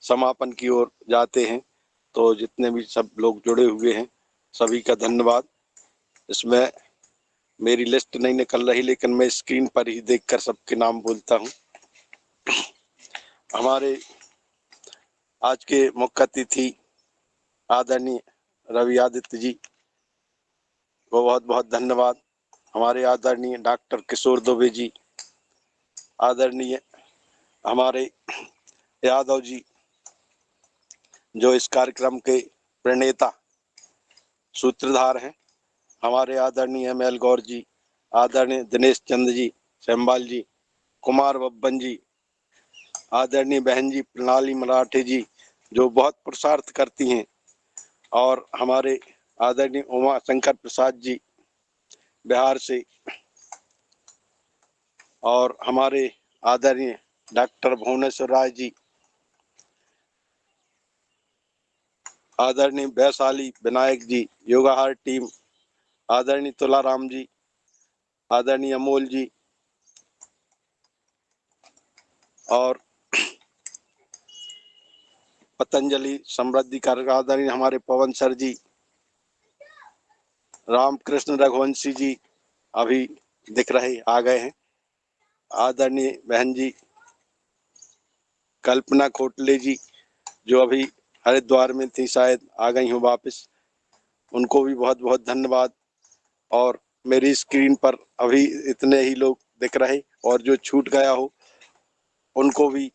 [SPEAKER 12] समापन की ओर जाते हैं। तो जितने भी सब लोग जुड़े हुए हैं सभी का धन्यवाद। इसमें मेरी लिस्ट नहीं निकल रही, लेकिन मैं स्क्रीन पर ही देखकर सबके नाम बोलता हूँ। हमारे आज के मुख्य अतिथि आदरणीय रवि आदित्य जी को बहुत बहुत धन्यवाद। हमारे आदरणीय डॉक्टर किशोर दुबे जी, आदरणीय हमारे यादव जी जो इस कार्यक्रम के प्रणेता सूत्रधार हैं, हमारे आदरणीय ML गौर जी, आदरणीय दिनेश चंद जी, सेम्बाल जी, कुमार बब्बन जी, आदरणीय बहन जी प्रणाली मराठे जी जो बहुत पुरुषार्थ करती हैं, और हमारे आदरणीय उमा शंकर प्रसाद जी बिहार से, और हमारे आदरणीय डॉक्टर भुवनेश्वर राय जी, आदरणीय वैशाली विनायक जी, योगाहार टीम, आदरणीय तुलाराम जी, आदरणीय अमोल जी, और पतंजलि समृद्धि कार्य आदरणीय हमारे पवन सर जी, रामकृष्ण रघुवंशी जी अभी दिख रहे आ गए हैं, आदरणीय बहन जी कल्पना कोटले जी जो अभी हरिद्वार में थी, शायद आ गई हूँ वापस, उनको भी बहुत बहुत धन्यवाद। और मेरी स्क्रीन पर अभी इतने ही लोग दिख रहे, और जो छूट गया हो उनको भी